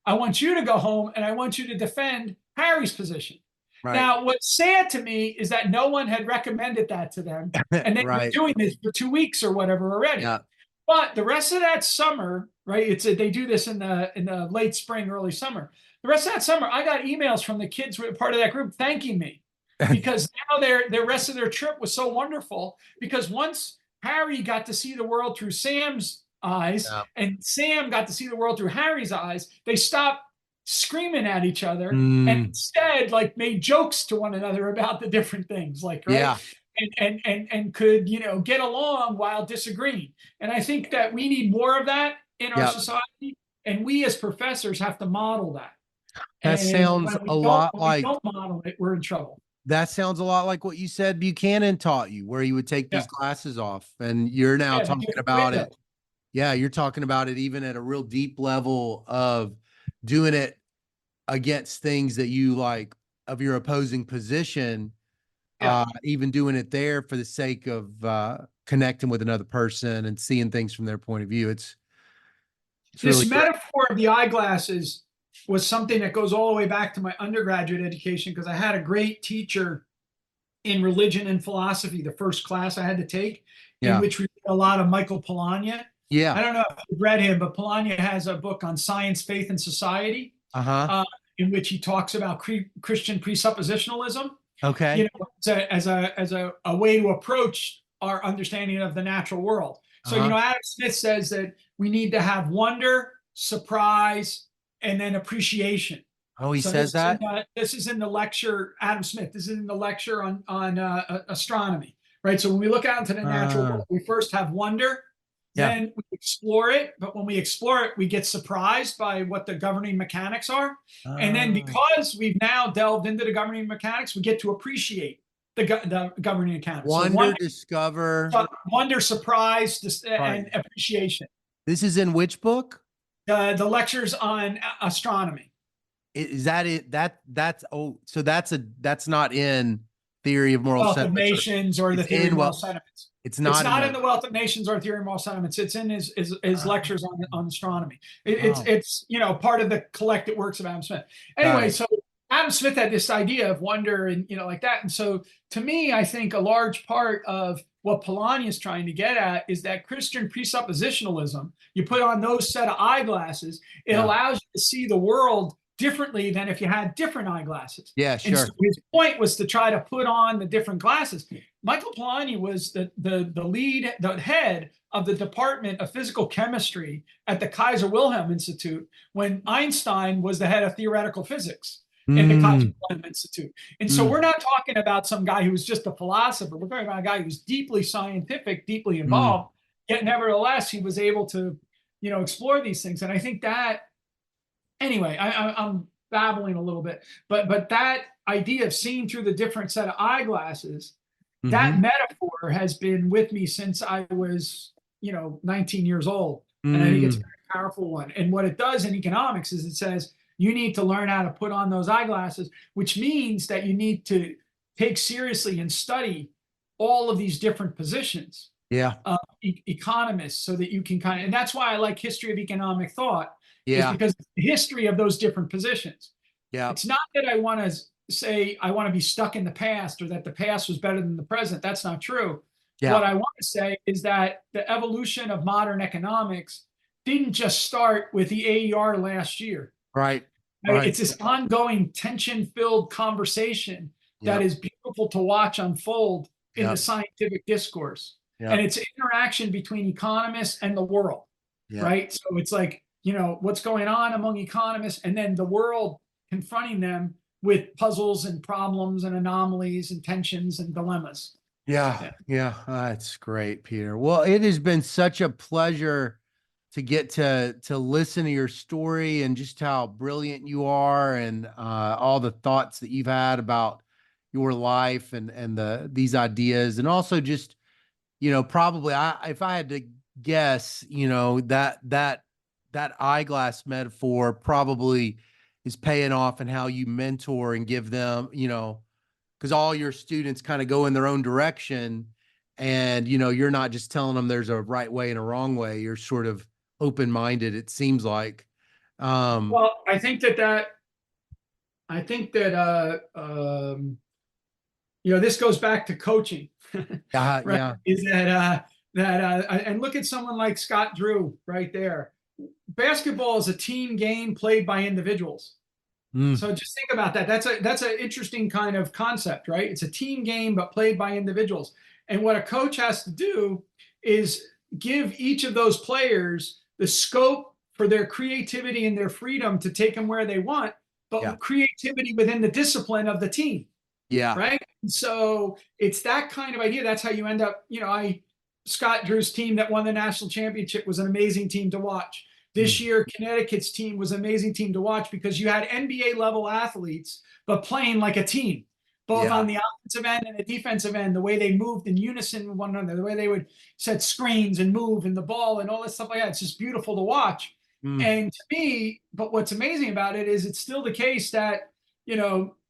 I want you to go home and I want you to defend Harry's position." Right. Now, what's sad to me is that no one had recommended that to them, and they've been Right. doing this for 2 weeks or whatever already. Yeah. But the rest of that summer, right? They do this in the late spring, early summer. The rest of that summer, I got emails from the kids who were part of that group thanking me because now their rest of their trip was so wonderful. Because once Harry got to see the world through Sam's eyes, Yeah. and Sam got to see the world through Harry's eyes, they stopped screaming at each other and Mm. instead like made jokes to one another about the different things, like, right, Yeah. and could get along while disagreeing. And I think that we need more of that in our Yeah. society, and we as professors have to model that. That And sounds a lot when we like don't model it, we're in trouble. that sounds a lot like what you said Buchanan taught you, where you would take Yeah, these classes off, and you're now yeah, the talking different about window. it. Yeah, you're talking about it even at a real deep level of doing it against things that you like of your opposing position, Yeah. even doing it there for the sake of connecting with another person and seeing things from their point of view. It's really This great. metaphor of the eyeglasses was something that goes all the way back to my undergraduate education because I had a great teacher in religion and philosophy, the first class I had to take, in Yeah. which we did a lot of Michael Polanyi. Yeah. I don't know if you've read him, but Polanyi has a book on science, faith, and society, Uh-huh. uh, in which he talks about Christian presuppositionalism, Okay. as a way to approach our understanding of the natural world. So, Uh-huh. Adam Smith says that we need to have wonder, surprise, and then appreciation. Oh, he So says that? this is in the lecture, Adam Smith. This is in the lecture on astronomy, right? So when we look out into the natural Uh, world, we first have wonder, yeah. then we explore it. But when we explore it, we get surprised by what the governing mechanics are. And then Uh, because we've now delved into the governing mechanics, we get to appreciate the governing mechanics. So wonder, discover. wonder, surprise, Right. and appreciation. This is in which book? The lectures on astronomy. Is that it? That's oh, so that's not in theory of moral Wealth of sentiments, or Nations or the it's Theory of in, Moral well, Sentiments. it's It's not in not in those. the Wealth of Nations or Theory of Moral Sentiments. It's in his Uh, lectures on astronomy. oh, It's part of the collected works of Adam Smith. got Anyway, it. so Adam Smith had this idea of wonder and like that. And so to me, I think a large part of what Polanyi is trying to get at is that Christian presuppositionalism. You put on those set of eyeglasses, it Yeah. allows you to see the world differently than if you had different eyeglasses. Yeah, And so sure. his point was to try to put on the different glasses. Michael Polanyi was the head of the Department of Physical Chemistry at the Kaiser Wilhelm Institute when Einstein was the head of theoretical physics in the Kaiser Mm, Wilhelm Institute. And so we're mm, not talking about some guy who was just a philosopher. We're talking about a guy who was deeply scientific, deeply mm. involved, yet nevertheless, he was able to, explore these things. And I think that, anyway, I'm babbling a little bit, but that idea of seeing through the different set of eyeglasses, that Mm-hmm. metaphor has been with me since I was, 19 years old. And I think it's a Mm, very powerful one. And what it does in economics is it says you need to learn how to put on those eyeglasses, which means that you need to take seriously and study all of these different positions yeah. of economists so that you can and that's why I like history of economic thought, is Yeah. because the history of those different positions. Yeah. It's not that I want to say I want to be stuck in the past or that the past was better than the present. That's not true. Yeah. What I want to say is that the evolution of modern economics didn't just start with the AER last year. Right. Right? Right. It's this ongoing tension-filled conversation that Yep. is beautiful to watch unfold in the Yep. scientific discourse. And Yep. it's interaction between economists and the world, Yep. right? So it's like, what's going on among economists and then the world confronting them with puzzles and problems and anomalies and tensions and dilemmas. Yeah. Yeah. Yeah. That's great, Peter. Well, it has been such a pleasure to get to listen to your story and just how brilliant you are, and all the thoughts that you've had about your life and these ideas, and also just, probably, if I had to guess, that eyeglass metaphor probably is paying off in how you mentor and give them, because all your students kind of go in their own direction, and you're not just telling them there's a right way and a wrong way. You're sort of open-minded, it seems like. Well, I think that this goes back to coaching, right? Yeah. Is and look at someone like Scott Drew right there. Basketball is a team game played by individuals. Mm, So just think about that. That's an interesting kind of concept, right? It's a team game but played by individuals. And what a coach has to do is give each of those players the scope for their creativity and their freedom to take them where they want, but yeah. creativity within the discipline of the team, Yeah. right? So it's that kind of idea. That's how you end up, Scott Drew's team that won the national championship was an amazing team to watch. This Mm, year, Connecticut's team was an amazing team to watch because you had NBA level athletes, but playing like a team, both yeah. on the offensive end and the defensive end, the way they moved in unison with one another, the way they would set screens and move in the ball and all this stuff like that. It's just beautiful to watch. Mm, And to me, but what's amazing about it is it's still the case that,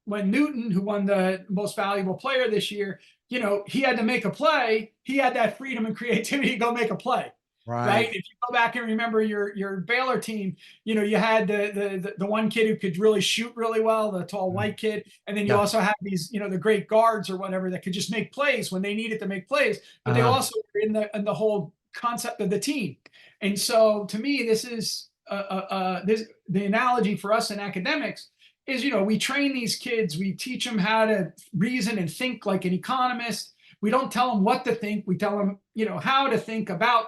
when Newton, who won the most valuable player this year, he had to make a play. He had that freedom and creativity to go make a play. Right. right. If you go back and remember your Baylor team, you had the one kid who could really shoot really well, the tall white kid, and then you Yeah. also had these the great guards or whatever that could just make plays when they needed to make plays, but they Uh, also were in the whole concept of the team. And so to me, this is the analogy for us in academics is we train these kids, we teach them how to reason and think like an economist. We don't tell them what to think. We tell them, how to think about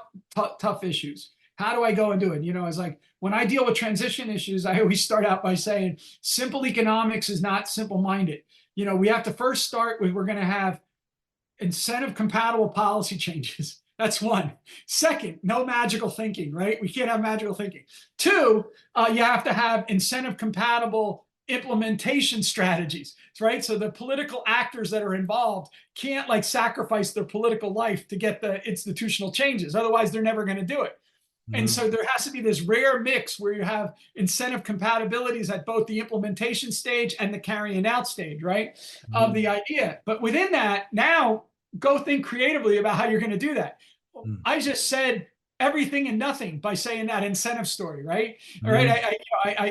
tough issues, How do I go and do it? You know, it's like when I deal with transition issues, I always start out by saying simple economics is not simple-minded. You know, we have to first start with, we're going to have incentive compatible policy changes. That's one. Second, no magical thinking, right? We can't have magical thinking. Two, you have to have incentive compatible implementation strategies, right? So the political actors that are involved can't like sacrifice their political life to get the institutional changes. Otherwise, they're never going to do it. And so there has to be this rare mix where you have incentive compatibilities at both the implementation stage and the carrying out stage, right? Of the idea. But within that, now go think creatively about how you're going to do that. I just said everything and nothing by saying that incentive story, right? All right.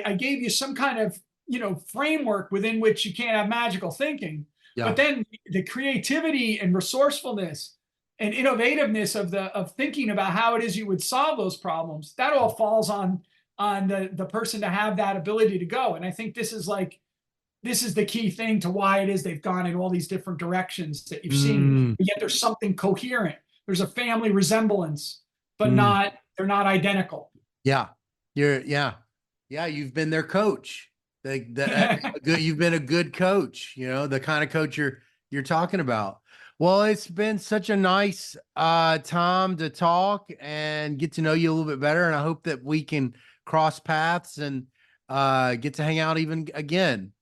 I gave you some kind of, you know, framework within which you can't have magical thinking, but then the creativity and resourcefulness and innovativeness of thinking about how it is you would solve those problems, that all falls on the person to have that ability to go. And I think this is the key thing to why it is they've gone in all these different directions that you've seen. But yet there's something coherent. There's a family resemblance, but they're not identical. Yeah. You've been their coach. You've been a good coach, you know, the kind of coach you're talking about. Well, it's been such a nice time to talk and get to know you a little bit better. And I hope that we can cross paths and get to hang out even again.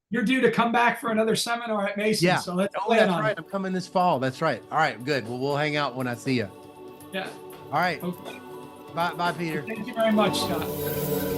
You're due to come back for another seminar at Mason. Yeah. So let's that's right. I'm coming this fall. That's right. All right, good. Well, we'll hang out when I see you. Yeah. All right. Okay. Bye, Peter. Thank you very much, Scott.